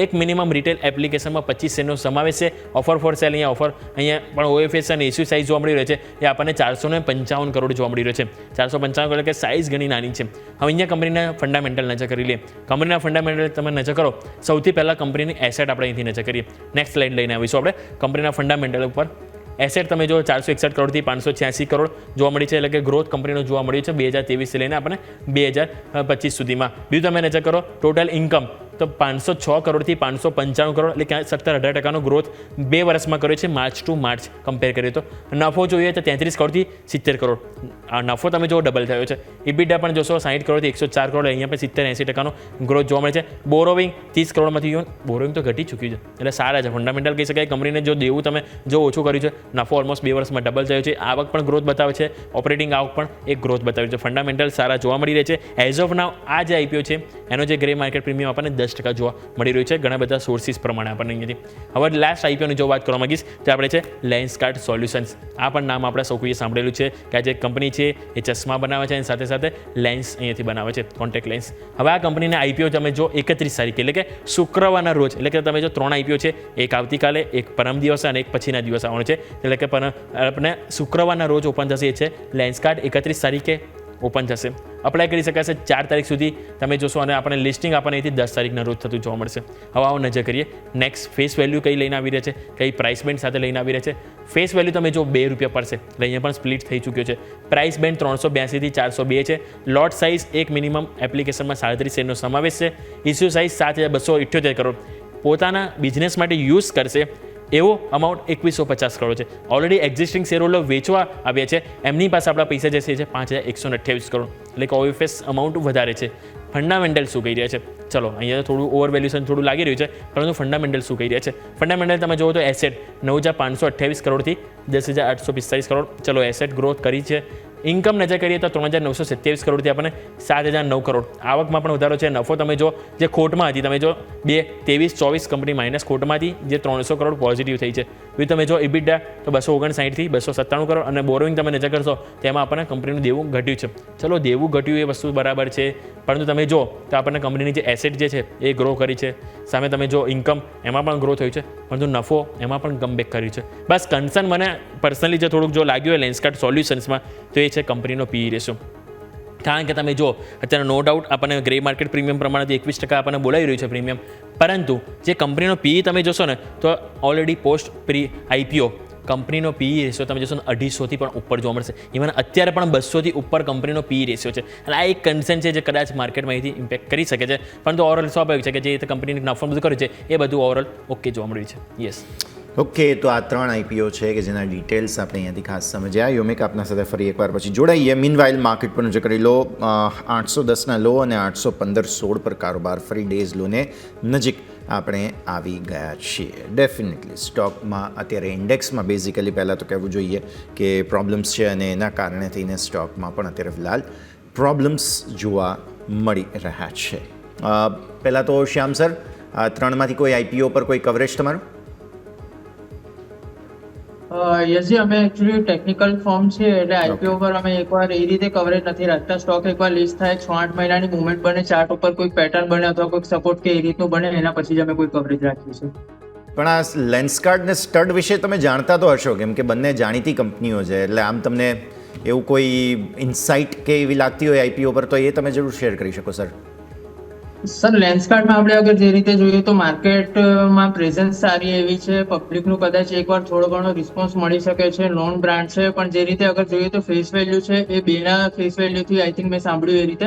એક મિનિમમ રિટેલ એપ્લિકેશનમાં 25 શેરનો સમાવેશ છે. ઓફર ફોર સેલ અહીંયા પણ OFS અને ઇસ્યુ સાઇઝ જોવા મળી રહ્યો છે, એ આપણને 455 કરોડ જોવા મળી રહ્યો છે. 455 કરોડ, એટલે કે સાઇઝ ઘણી નાની છે. હવે અહીંયા કંપનીના ફંડામેન્ટલ નજર કરી લઈએ. કંપનીના ફંડામેન્ટલ તમે નજર કરો, સૌથી પહેલાં કંપનીની એસેટ આપણે અહીંથી નજર કરીએ. નેક્સ્ટ સ્લાઇડ લઈને આવીશું આપણે કંપનીના ફંડામેન્ટલ ઉપર. એસેટ તમે જો 461 કરોડથી 586 કરોડ જોવા મળી છે, એટલે કે ગ્રોથ કંપનીનો જોવા મળી છે 2023 લઈને આપણે 2025 સુધીમાં. બીજું તમે નજર કરો ટોટલ ઇન્કમ તો 506 કરોડથી 595 કરોડ, એટલે કે 17-18% ગ્રોથ 2 વર્ષમાં કર્યો છે માર્ચ ટુ માર્ચ કમ્પેર કરીએ તો. નફો જોઈએ તો 33 કરોડથી 70 કરોડ, આ નફો તમે જો ડબલ થયો છે. EBITDA પણ જોશો 60 કરોડથી 104 કરોડ, અહીંયા પણ 70-80% ગ્રોથ જોવા મળે છે. બોરોવિંગ 30 કરોડમાંથી બોરોવિંગ તો ઘટી ચૂક્યું છે, એટલે સારા છે ફંડામેન્ટલ કહી શકાય. કંપનીને જો દેવું તમે જો ઓછું કર્યું છે, નફો ઓલમોસ્ટ 2 વર્ષમાં ડબલ થયો છે. આવક પણ ગ્રોથ બતાવે છે, ઓપરેટિંગ આવક પણ એક ગ્રોથ બતાવે છે. ફંડામેન્ટલ સારા જોવા મળી રહે છે. એઝ ઓફ નાવ આ જે IPO છે એનો જે ગ્રે માર્કેટ પ્રીમિયમ આપણને 10% જોવા મળી રહ્યું છે ઘણા બધા સોર્સિસ પ્રમાણે આપણને અહીંયાથી. હવે લાસ્ટ IPOની જો વાત કરવા માંગીશ તો આપણે છે લેન્સકાર્ટ સોલ્યુશન્સ. આ પણ નામ આપણે સૌ કોઈએ સાંભળેલું છે કે આ જે કંપની છે એ ચશ્મા બનાવે છે અને સાથે સાથે લેન્સ અહીંયાથી બનાવે છે, કોન્ટેક્ટ લેન્સ. હવે આ કંપનીના IPO તમે જો 31 તારીખે, એટલે કે શુક્રવારના રોજ, એટલે કે તમે જો 3 IPO છે, એક આવતીકાલે, એક પરમ દિવસે અને એક પછીના દિવસ આવવાનો છે, એટલે કે આપણે શુક્રવારના રોજ ઓપન થશે. એ છે લેન્સકાર્ટ 31 તારીખે ઓપન થશે. અપ્લાય કરી શકાશે 4 તારીખ સુધી તમે જોશો, અને આપણે લિસ્ટિંગ આપણને અહીંથી 10 તારીખના રોજ થતું જોવા મળશે. હવે આવો નજર કરીએ નેક્સ્ટ ફેસ વેલ્યુ કઈ લઈને આવી રહ્યા છે, કઈ પ્રાઇસ બેન્ડ સાથે લઈને આવી રહ્યા છે. ફેસ વેલ્યુ તમે જો 2 રૂપિયા પડશે, એટલે અહીંયા પણ સ્પ્લિટ થઈ ચૂક્યો છે. પ્રાઇસ બેન્ડ 382 થી 402 છે. લોટ સાઇઝ એક મિનિમમ એપ્લિકેશનમાં 37 શેરનો સમાવેશ છે. Issue size 7278 crore. પોતાના બિઝનેસ માટે યુઝ કરશે એવો અમાઉન્ટ 2150 કરોડ છે. ઓલરેડી એક્ઝિસ્ટિંગ શેર હોલ્ડર વેચવા આવ્યા છે, એમની પાસે આપણા પૈસા જે છે 5128 કરોડ, એટલે કે OFS અમાઉન્ટ વધારે છે. ફંડામેન્ટલ શું કહી રહ્યા છે? ચલો અહીંયા થોડું ઓવર વેલ્યુએશન થોડું લાગી રહ્યું છે, પરંતુ ફંડામેન્ટલ શું કહી રહ્યા છે? ફંડામેન્ટલ તમે જુઓ તો એસેટ 9528 કરોડથી 10845 કરોડ. ચલો એસેટ ગ્રોથ કરી છે. ઇન્કમ નજર કરીએ તો 3927 કરોડથી આપણને 7009 કરોડ. આવકમાં પણ વધારો છે. નફો તમે જો જે ખોટમાં હતી, તમે જો 23-24 કંપની માઇનસ ખોટમાં હતી, જે 300 કરોડ પોઝિટિવ થઈ છે. બીજું તમે જો EBITDA તો 259 થી 297 કરોડ, અને બોરોઇંગ તમે નજર કરશો તેમાં આપણને કંપનીનું દેવું ઘટ્યું છે. ચલો દેવું ઘટ્યું એ વસ્તુ બરાબર છે, પરંતુ તમે જો તો આપણને કંપનીની જે એસેટ જે છે એ ગ્રો કરી છે. સામે તમે જો ઇન્કમ એમાં પણ ગ્રો થયું છે, પરંતુ નફો એમાં પણ કમબેક કર્યું છે. બસ કન્સર્ન મને પર્સનલી જે થોડુંક જો લાગ્યું હોય લેન્સકાર્ટ સોલ્યુશન્સમાં તો એ છે કંપનીનો PE રેશિયો. કારણ કે તમે જો અત્યારે નો ડાઉટ આપણને ગ્રે માર્કેટ પ્રીમિયમ પ્રમાણેથી 21% આપણને બોલાવી રહ્યું છે પ્રીમિયમ, પરંતુ જે કંપનીનો PE તમે જોશો ને તો ઓલરેડી પોસ્ટ પ્રી IPO કંપનીનો પીઈ રેશિયો તમે જોશો ને 250થી પણ ઉપર જોવા મળશે. ઇવન અત્યારે પણ 200થી ઉપર કંપનીનો પીઈ રેશિયો છે. અને આ એક કન્સર્ન છે જે કદાચ માર્કેટમાં અહીંથી ઇમ્પેક્ટ કરી શકે છે. પરંતુ ઓવરઓલ સ્વાભાવિક છે કે જે રીતે કંપનીને નફો બધું કર્યું છે એ બધું ઓવરઓલ ઓકે જોવા મળ્યું છે. યસ. ઓકે, તો આ 3 આઈપીઓ છે કે જેના ડિટેલ્સ આપણે અહીંયાથી ખાસ સમજ્યા. યોમિક આપના સાથે ફરી એકવાર પછી જોડાઈએ. મીનવાઇલ માર્કેટ પર નજર કરી લો. 810ના લો અને 815-16 પર કારોબાર ફરી ડેઝ લોને નજીક આપણે આવી ગયા છીએ. ડેફિનેટલી સ્ટોકમાં અત્યારે ઇન્ડેક્સમાં બેઝિકલી પહેલાં તો કહેવું જોઈએ કે પ્રોબ્લેમ્સ છે અને એના કારણે થઈને સ્ટોકમાં પણ અત્યારે ફિલહાલ પ્રોબ્લેમ્સ જોવા મળી રહ્યા છે. પહેલાં તો શ્યામ સર, 3માંથી કોઈ આઈપીઓ પર કોઈ કવરેજ તમારું? યસજી, અમે એકચ્યુઅલી ટેકનિકલ ફોર્મ છે એટલે આઈપીઓ પર અમે એકવાર એ રીતે કવરેજ નથી રાખતા. સ્ટોક એકવાર લિસ્ટ થાય, 6-8 મહિનાની મુવમેન્ટ બને, ચાર્ટ ઉપર કોઈ પેટર્ન બને અથવા કોઈ સપોર્ટ કે એ રીતનું બને, એના પછી જ અમે કોઈ કવરેજ રાખીએ છીએ. પણ આ લેન્સકાર્ડ ને સ્ટડ વિશે તમે જાણતા તો હશો, કેમ કે બંને જાણીતી કંપનીઓ છે, એટલે આમ તમને એવું કોઈ ઇન્સાઇટ કે એવી લાગતી હોય આઈપીઓ પર તો એ તમે જરૂર શેર કરી શકો સર. સર, લેન્સકાર્ડમાં આપણે અગર જે રીતે જોઈએ તો માર્કેટમાં પ્રેઝન્સ સારી એવી છે, પબ્લિકનું કદાચ એકવાર થોડો ઘણો રિસ્પોન્સ મળી શકે છે, નોન બ્રાન્ડ છે, પણ જે રીતે અગર જોઈએ તો ફેસ વેલ્યુ છે એ બેના ફેસ વેલ્યુથી આઈ થિંક મેં સાંભળ્યું એ રીતે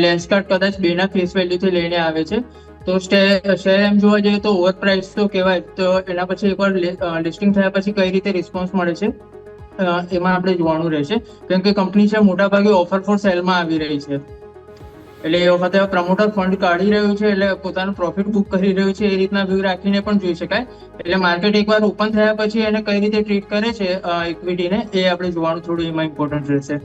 લેન્સકાર્ડ કદાચ બેના ફેસ વેલ્યુથી લઈને આવે છે. તો શેર એમ જોવા જઈએ તો ઓવર પ્રાઇસ તો કહેવાય. તો એના પછી એકવાર લિસ્ટિંગ થયા પછી કઈ રીતે રિસ્પોન્સ મળે છે એમાં આપણે જોવાનું રહેશે, કેમ કે કંપની છે મોટાભાગે ઓફર ફોર સેલમાં આવી રહી છે. એટલે એ વખતે પ્રમોટર ફંડ કાઢી રહ્યું છે એટલે પોતાનું પ્રોફિટ બુક કરી રહ્યું છે, એ રીતના વ્યૂ રાખીને પણ જોઈ શકાય. એટલે માર્કેટ એકવાર ઓપન થયા પછી એને કઈ રીતે ટ્રીટ કરે છે ઇક્વિટીને એ આપણે જોવાનું થોડું એમાં ઇમ્પોર્ટન્ટ રહેશે.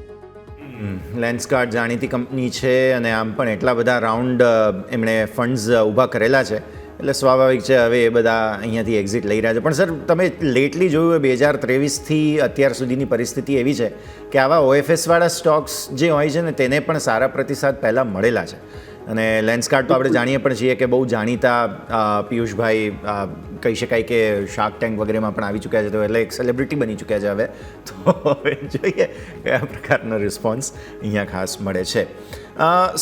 લેન્સકાર્ડ જાણીતી કંપની છે અને આમ પણ એટલા બધા રાઉન્ડ એમણે ફંડ્સ ઊભા કરેલા છે એટલે સ્વાભાવિક છે હવે એ બધા અહીંયાથી એક્ઝિટ લઈ રહ્યા છે. પણ સર, તમે લેટલી જોયું 2023થી અત્યાર સુધીની પરિસ્થિતિ એવી છે કે આવા ઓએફએસવાળા સ્ટોક્સ જે હોય છે ને તેને પણ સારા પ્રતિસાદ પહેલાં મળેલા છે. અને લેન્સકાર્ડ તો આપણે જાણીએ પણ છીએ કે બહુ જાણીતા પિયુષભાઈ કહી શકાય કે શાર્ક ટેન્ક વગેરેમાં પણ આવી ચૂક્યા છે, તો એટલે એક સેલિબ્રિટી બની ચૂક્યા છે હવે. તો હવે જોઈએ કયા પ્રકારનો રિસ્પોન્સ અહીંયા ખાસ મળે છે.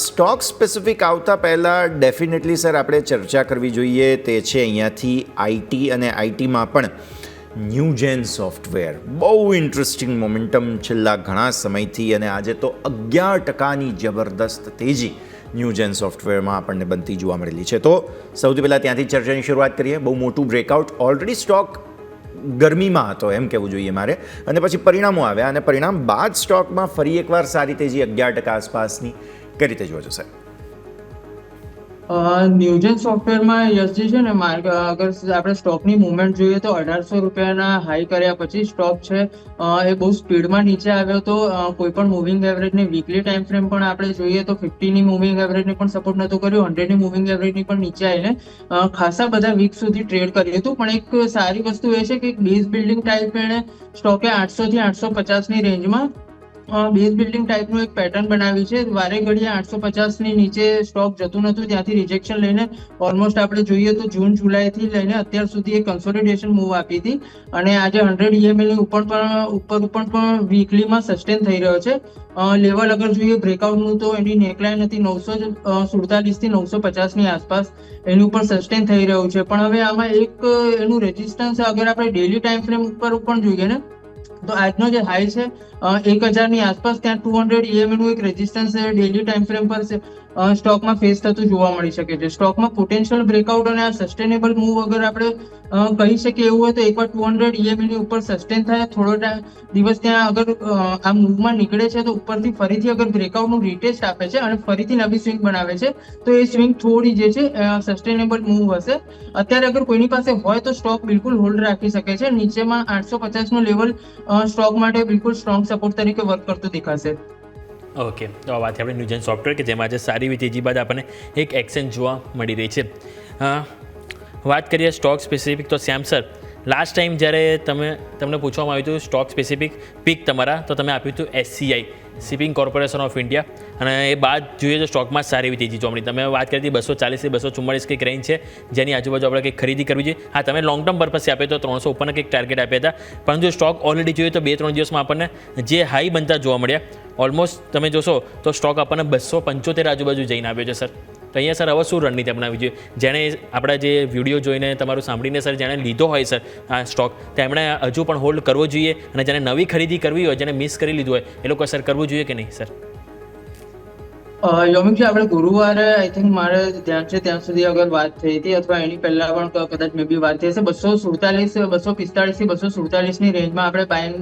સ્ટોક સ્પેસિફિક આવતા પહેલાં ડેફિનેટલી સર આપણે ચર્ચા કરવી જોઈએ તે છે અહીંયાથી આઈટી, અને આઈટીમાં પણ ન્યૂજેન સોફ્ટવેર બહુ ઇન્ટરેસ્ટિંગ મોમેન્ટમ છેલ્લા ઘણા સમયથી, અને આજે તો 11%ની જબરદસ્ત તેજી ન્યૂજેન સોફ્ટવેરમાં આપણને બનતી જોવા મળેલી છે. તો સૌથી પહેલાં ત્યાંથી ચર્ચાની શરૂઆત કરીએ. બહુ મોટું બ્રેકઆઉટ, ઓલરેડી સ્ટોક ગરમીમાં હતો એમ કહેવું જોઈએ મારે, અને પછી પરિણામો આવ્યા અને પરિણામ બાદ સ્ટોકમાં ફરી એકવાર સારી તેજી 11% આસપાસની કઈ રીતે જોવો છો સાહેબ? ન્યૂજેન સોફ્ટવેરમાં યસજી છે ને અગર આપણે સ્ટોકની મુવમેન્ટ જોઈએ તો 1800 રૂપિયાના હાઈ કર્યા પછી સ્ટોક છે એ બહુ સ્પીડમાં નીચે આવ્યો હતો. કોઈ પણ મૂવિંગ એવરેજને વીકલી ટાઈમ ફ્રેમ પણ આપણે જોઈએ તો 50ની મૂવિંગ એવરેજને પણ સપોર્ટ નહોતું કર્યું, 100ની મૂવિંગ એવરેજની પણ નીચે આવીને ખાસા બધા વીક સુધી ટ્રેડ કર્યું હતું. પણ એક સારી વસ્તુ એ છે કે બેઝ બિલ્ડિંગ ટાઈપ એણે સ્ટોકે 800થી 850ની રેન્જમાં બેઝ બિલ્ડિંગ ટાઈપનું એક પેટર્ન બનાવ્યું છે. વારે ઘડીએ 850ની નીચે સ્ટોક જતું નહોતું, ત્યાંથી રિજેક્શન લઈને ઓલમોસ્ટ આપણે જોઈએ તો જૂન જુલાઈથી લઈને અત્યાર સુધી એક કન્સોલિડેશન મૂવ આપી હતી, અને આજે 100 EMA ઉપર પણ વીકલીમાં સસ્ટેન થઈ રહ્યો છે. લેવલ અગર જોઈએ બ્રેકઆઉટનું તો એની નેકલાઇન હતી 947થી 950ની આસપાસ, એની ઉપર સસ્ટેન થઈ રહ્યું છે. પણ હવે આમાં એક એનું રેઝિસ્ટન્સ અગર આપણે ડેલી ટાઈમ ફ્રેમ ઉપર પણ જોઈએ ને તો આજનો જે હાઈ છે 1000ની આસપાસ, ત્યાં 200 EMA નું એક રેઝિસ્ટન્સ ડેલી ટાઈમ ફ્રેમ પર સ્ટોકમાં ફેસ થતું જોવા મળી શકે છે. સ્ટોકમાં પોટેન્શિયલ બ્રેકઆઉટ અને આ સસ્ટેનેબલ મૂવ અગર આપણે કહી શકીએ એવું હોય તો એકવાર 200 EMA ની ઉપર સસ્ટેન થાય, થોડો દિવસ ત્યાં અગર આ મૂવમાં નીકળે છે તો ઉપરથી ફરીથી અગર બ્રેકઆઉટનું રીટેસ્ટ આપે છે અને ફરીથી નવી સ્વિંગ બનાવે છે તો એ સ્વિંગ થોડી જે છે સસ્ટેનેબલ મૂવ હશે. અત્યારે અગર કોઈની પાસે હોય તો સ્ટોક બિલકુલ હોલ્ડ રાખી શકે છે. નીચેમાં 850નું લેવલ સ્ટોક માટે બિલકુલ સ્ટ્રોંગ સપોર્ટ તરીકે વર્ક કરતું દેખાશે. ઓકે, તો આ વાત આપણે ન્યૂજેન સોફ્ટવેર કે જેમાં આજે સારી એવી તેજી બાદ આપણને એક એક્સચેન્જ જોવા મળી રહી છે. વાત કરીએ સ્ટોક સ્પેસિફિક તો શ્યામ સર, લાસ્ટ ટાઈમ જ્યારે તમને પૂછવામાં આવ્યું હતું સ્ટોક સ્પેસિફિક પીક તમારા, તો તમે આપ્યું હતું SCI shipping corporation of India, અને એ બાદ જોઈએ તો સ્ટોકમાં સારી એવી તેજી જોવા મળી. તમે વાત કરી હતી 240થી 244 કંઈક રેન્જ છે જેની આજુબાજુ આપણે કંઈક ખરીદી કરવી જોઈએ. હા, તમે લોંગ ટર્મ પર્પઝથી આપ્યો તો 300 ઉપરના કંઈક ટાર્ગેટ આપ્યા હતા, પરંતુ સ્ટોક ઓલરેડી જોઈએ તો 2-3 દિવસમાં આપણને જે હાઈ બનતા જોવા મળ્યા, ઓલમોસ્ટ તમે જોશો તો સ્ટોક આપણને 275 આજુબાજુ જઈને આવ્યો છે સર. તો અહીંયા સર હવે શું રણનીતિ અપનાવવી જોઈએ? જેણે આપણા જે વિડીયો જોઈને તમારું સાંભળીને સર જેણે લીધો હોય સર આ સ્ટોક, તેમણે હજુ પણ હોલ્ડ કરવો જોઈએ, અને જેને નવી ખરીદી કરવી હોય, જેને મિસ કરી લીધું હોય, એ લોકો સર કરવું જોઈએ કે નહીં સર? યોમિકજી, આપણે ગુરુવારે આઈ થિંક મારે ધ્યાન છે ત્યાં સુધી અગર વાત થઈ હતી, અથવા એની પહેલા પણ કદાચ મે બી વાત થઈ હશે, 245 થી 247 ની રેન્જમાં આપણે બાઇંગ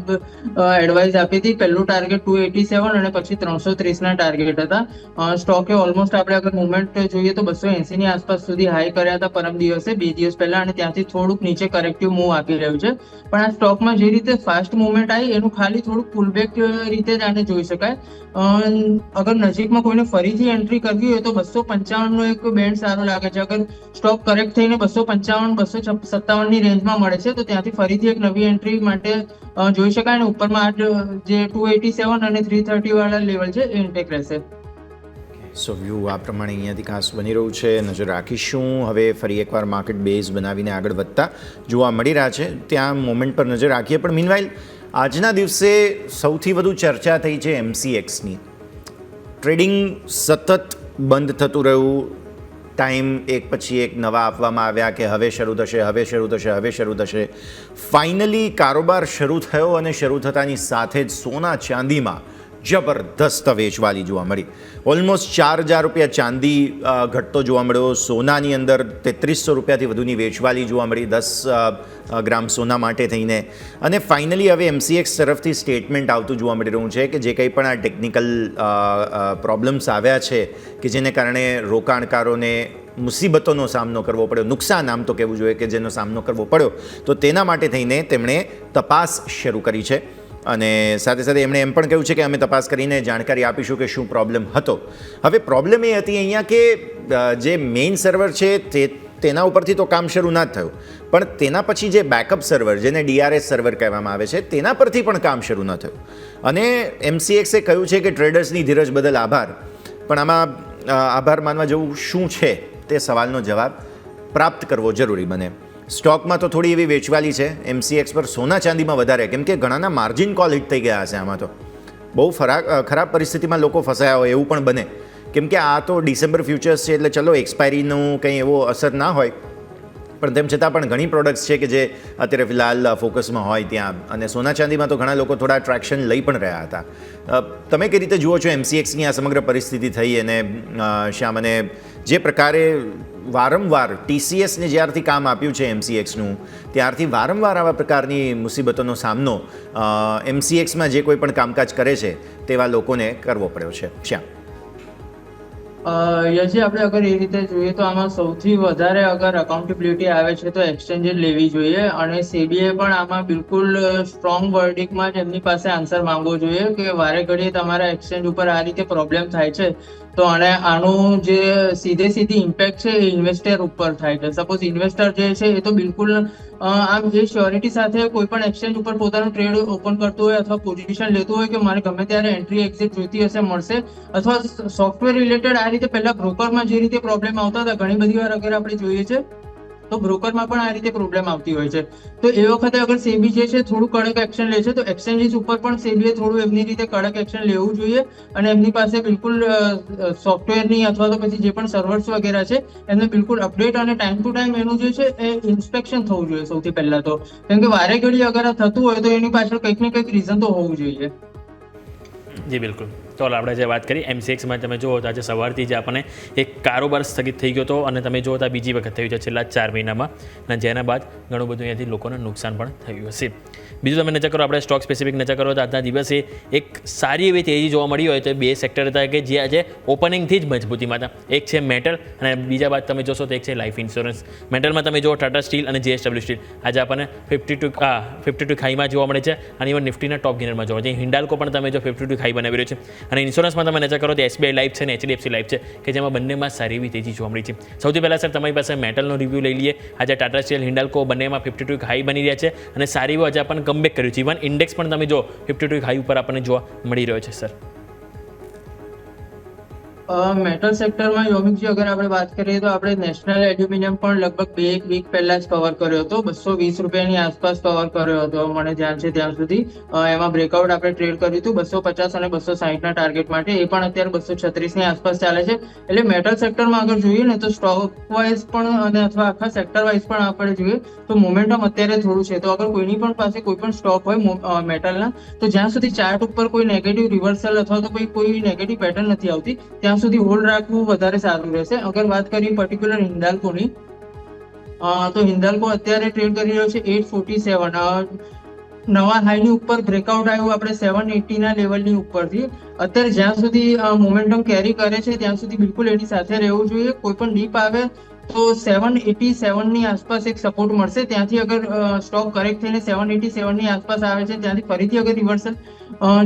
એડવાઇસ આપી હતી. પહેલું ટાર્ગેટ 287 અને પછી 330 ના ટાર્ગેટ હતા. સ્ટોકે ઓલમોસ્ટ આપણે અગર મુવમેન્ટ જોઈએ તો 280 ની આસપાસ સુધી હાઈ કર્યા હતા પરમ દિવસે, 2 દિવસ પહેલા, અને ત્યાંથી થોડુંક નીચે કરેક્ટિવ મૂવ આપી રહ્યું છે. પણ આ સ્ટોકમાં જે રીતે ફાસ્ટ મુવમેન્ટ આવી એનું ખાલી થોડુંક પુલબેક રીતે જ આને જોઈ શકાય. અગર નજીકમાં કોઈને ફરીથી એન્ટ્રી કરવી હોય તો 255 નો એક બેન્ડ સારો લાગે છે. અગર સ્ટોક કરેક્ટ થઈને 255 257 ની રેન્જમાં મળે છે તો ત્યાંથી ફરીથી એક નવી એન્ટ્રી માટે જોઈ શકાય. અને ઉપરમાં જે 287 અને 330 વાળા લેવલ છે એ ઇન્ટેક રહેશે. સો વ્યૂ આ પ્રમાણે અહીંયાથી ખાસ બની રહ્યું છે, નજર રાખીશું. હવે ફરી એકવાર માર્કેટ બેઝ બનાવીને આગળ વધતા જોવા મળી રહ્યા છે, ત્યાં મોમેન્ટ પર નજર રાખીએ. પણ મીનવાઇલ આજના દિવસે સૌથી વધુ ચર્ચા થઈ છે MCXની. ટ્રેડિંગ સતત બંધ થતું રહ્યું, ટાઈમ એક પછી એક નવા આપવામાં આવ્યા કે હવે શરૂ થશે. ફાઇનલી કારોબાર શરૂ થયો અને શરૂ થતાની સાથે જ સોના ચાંદીમાં જબરદસ્ત વેચવાલી જોવા મળી. ઓલમોસ્ટ 4,000 રૂપિયા ચાંદી ઘટતો જોવા મળ્યો. સોનાની અંદર 3300 રૂપિયાથી વધુની વેચવાલી જોવા મળી 10 ગ્રામ સોના માટે થઈને. અને ફાઇનલી હવે MCX તરફથી સ્ટેટમેન્ટ આવતું જોવા મળી રહ્યું છે કે જે કંઈ પણ આ ટેકનિકલ પ્રોબ્લેમ્સ આવ્યા છે કે જેને કારણે રોકાણકારોને મુસીબતોનો સામનો કરવો પડ્યો, નુકસાન આમ તો કહેવું જોઈએ કે જેનો સામનો કરવો પડ્યો, તો તેના માટે થઈને તેમણે તપાસ શરૂ કરી છે. અને સાથે સાથે એમણે એમ પણ કહ્યું છે કે અમે તપાસ કરીને જાણકારી આપીશું કે શું પ્રોબ્લેમ હતો. હવે પ્રોબ્લેમ એ હતી અહીંયા કે જે મેઇન સર્વર છે તેના ઉપરથી તો કામ શરૂ ના જ થયું, પણ તેના પછી જે બેકઅપ સર્વર, જેને DRS સર્વર કહેવામાં આવે છે, તેના પરથી પણ કામ શરૂ ન થયું. અને MCXે કહ્યું છે કે ટ્રેડર્સની ધીરજ બદલ આભાર, પણ આમાં આભાર માનવા જેવું શું છે તે સવાલનો જવાબ પ્રાપ્ત કરવો જરૂરી બને. સ્ટોકમાં તો થોડી એવી વેચવાલી છે, MCX પર સોના ચાંદીમાં વધારે, કેમ કે ઘણાના માર્જિન કોલ હિટ થઈ ગયા હશે. આમાં તો બહુ ખરાબ પરિસ્થિતિમાં લોકો ફસાયા હોય એવું પણ બને, કેમ કે આ તો ડિસેમ્બર ફ્યુચર્સ છે, એટલે ચલો એક્સપાયરીનું કંઈ એવો અસર ના હોય, પણ તેમ છતાં પણ ઘણી પ્રોડક્ટ્સ છે કે જે અત્યારે ફિલહાલ ફોકસમાં હોય ત્યાં. અને સોના ચાંદીમાં તો ઘણા લોકો થોડા ટ્રેક્શન લઈ પણ રહ્યા હતા. તમે કઈ રીતે જુઓ છો MCXની આ સમગ્ર પરિસ્થિતિ થઈ? અને શ્યામ, અને જે પ્રકારે વારંવાર TCSને જ્યારથી કામ આપ્યું છે MCXનું, ત્યારથી વારંવાર આવા પ્રકારની મુસીબતોનો સામનો MCXમાં જે કોઈ પણ કામકાજ કરે છે તેવા લોકોને કરવો પડ્યો છે. શ્યામ. યશજી, આપણે અગર એ રીતે જોઈએ તો આમાં સૌથી વધારે અગર અકાઉન્ટેબિલિટી આવે છે તો એક્સચેન્જે લેવી જોઈએ. અને સેબીએ પણ આમાં બિલકુલ સ્ટ્રોંગ વર્ડિકમાં જ એમની પાસે આન્સર માંગવો જોઈએ કે વારે ઘડીએ તમારા એક્સચેન્જ ઉપર આ રીતે પ્રોબ્લેમ થાય છે તો આનું જે સીધી ઇમ્પેક્ટ છે એ ઇન્વેસ્ટર ઉપર થાય છે. સપોઝ ઇન્વેસ્ટર જે છે એ તો બિલકુલ આમ એ શ્યોરિટી સાથે કોઈ પણ એક્સચેન્જ ઉપર પોતાનું ટ્રેડ ઓપન કરતું હોય અથવા પોઝિશન લેતું હોય કે મારે ગમે ત્યારે એન્ટ્રી એક્ઝિટ જોઈતી હશે મળશે, અથવા સોફ્ટવેર રિલેટેડ આ રીતે પહેલા બ્રોકરમાં જે રીતે પ્રોબ્લેમ આવતા હતા, ઘણી બધી વાર અગર આપણે જોઈએ છે તો બ્રોકરમાં પણ આ રીતે પ્રોબ્લેમ આવતી હોય છે. તો એ વખતે અગર સેબી જે છે થોડું કડક એક્શન લે છે તો એક્સચેન્જીસ ઉપર પણ સેબીએ થોડું એમની રીતે કડક એક્શન લેવું જોઈએ. અને એમની પાસે બિલકુલ સોફ્ટવેરની અથવા તો પછી જે પણ સર્વર્સ વગેરે છે એમને બિલકુલ અપડેટ અને ટાઈમ ટુ ટાઈમ એનું જે છે એ ઇન્સ્પેક્શન થવું જોઈએ સૌથી પહેલા તો. કેમ કે વારે ઘડી અગર આ થતું હોય તો એની પાછળ કંઈક ને કંઈક રીઝન તો હોવું જોઈએ. જી બિલકુલ. તો આપણે જે વાત કરી MCXમાં તમે જુઓ તો આજે સવારથી જ આપણને એક કારોબાર સ્થગિત થઈ ગયો હતો, અને તમે જુઓ તો બીજી વખત થયું છે છેલ્લા 4 મહિનામાં, અને જેના બાદ ઘણું બધું અહીંયાથી લોકોને નુકસાન પણ થયું હશે. બીજું તમે નજર કરો, આપણે સ્ટોક સ્પેસિફિક નજર કરો તો આજના દિવસે એક સારી એવી તેજી જોવા મળી હોય તો 2 સેક્ટર હતા કે જે આજે ઓપનિંગથી જ મજબૂતીમાં હતા. એક છે મેટલ અને બીજા બાદ તમે જોશો તો એક છે લાઈફ ઇન્સ્યોરન્સ. મેટલમાં તમે જુઓ ટાટા સ્ટીલ અને JSW સ્ટીલ આજે આપણને 52 ખાઈમાં જોવા મળે છે, અને ઇવન નિફ્ટીના ટોપ ગેનરમાં જોવા મળે છે. હિન્ડાલ્કો પણ તમે જો 52 ખાઈ બનાવી રહ્યો છે. અને ઇન્સ્યોરન્સમાં તમે નજર કરો તો SBI લાઈફ છે અને HDFC લાઈફ છે કે જેમાં બંનેમાં સારી એવી તેજી જોવા મળી છે. સૌથી પહેલાં સર તમારી પાસે મેટલનો રિવ્યૂ લઈ લઈએ. આજે ટાટા સ્ટીલ, હિન્ડાલ્કો બંનેમાં 52 હાઈ બની રહ્યા છે અને સારી એવું આજે આપણને કમબેક કર્યું છે. ઇવન ઇન્ડેક્સ પણ તમે જો 52 હાઈ ઉપર આપણને જોવા મળી રહ્યો છે સર. મેટલ સેક્ટરમાં યોમિકજી અગર આપણે વાત કરીએ તો આપણે નેશનલ એલ્યુમિનિયમ પણ લગભગ 2 વીક પહેલા જ કવર કર્યો હતો, 220 રૂપિયાની આસપાસ કવર કર્યો હતો મને ધ્યાન છે ત્યાં સુધી. એમાં બ્રેકઆઉટ આપણે ટ્રેડ કર્યું હતું 250 અને 260 ના ટાર્ગેટ માટે, એ પણ અત્યારે 236 ની આસપાસ ચાલે છે. એટલે મેટલ સેક્ટરમાં અગર જોઈએ ને તો સ્ટોક વાઇઝ પણ અને અથવા આખા સેક્ટર વાઇઝ પણ આપણે જોઈએ તો મોમેન્ટમ અત્યારે થોડું છે. તો અગર કોઈની પણ પાસે કોઈ પણ સ્ટોક હોય મેટલના, તો જ્યાં સુધી ચાર્ટ ઉપર કોઈ નેગેટિવ રિવર્સલ અથવા તો કોઈ નેગેટિવ પેટર્ન નથી આવતી ત્યાં સુધી હોલ્ડ રાખવું વધારે સારું રહેશે. અગર વાત કરીએ પર્ટિક્યુલર હિન્દાલ્કોની, તો હિન્દાલ્કો અત્યારે ટ્રેડ કરી રહ્યો છે 847. નવા હાઈની ઉપર બ્રેકઆઉટ આવ્યું આપણે 780 ના લેવલની ઉપરથી. અત્યારે જ્યાં સુધી મોમેન્ટમ કેરી કરે છે ત્યાં સુધી બિલકુલ એની સાથે રહેવું જોઈએ. કોઈ પણ ડીપ આવે તો 787 ની આસપાસ એક સપોર્ટ મળશે, ત્યાંથી અગર સ્ટોક કરેક્ટ થઈને 787 ની આસપાસ આવે છે ત્યાંથી ફરીથી અગર રિવર્સલ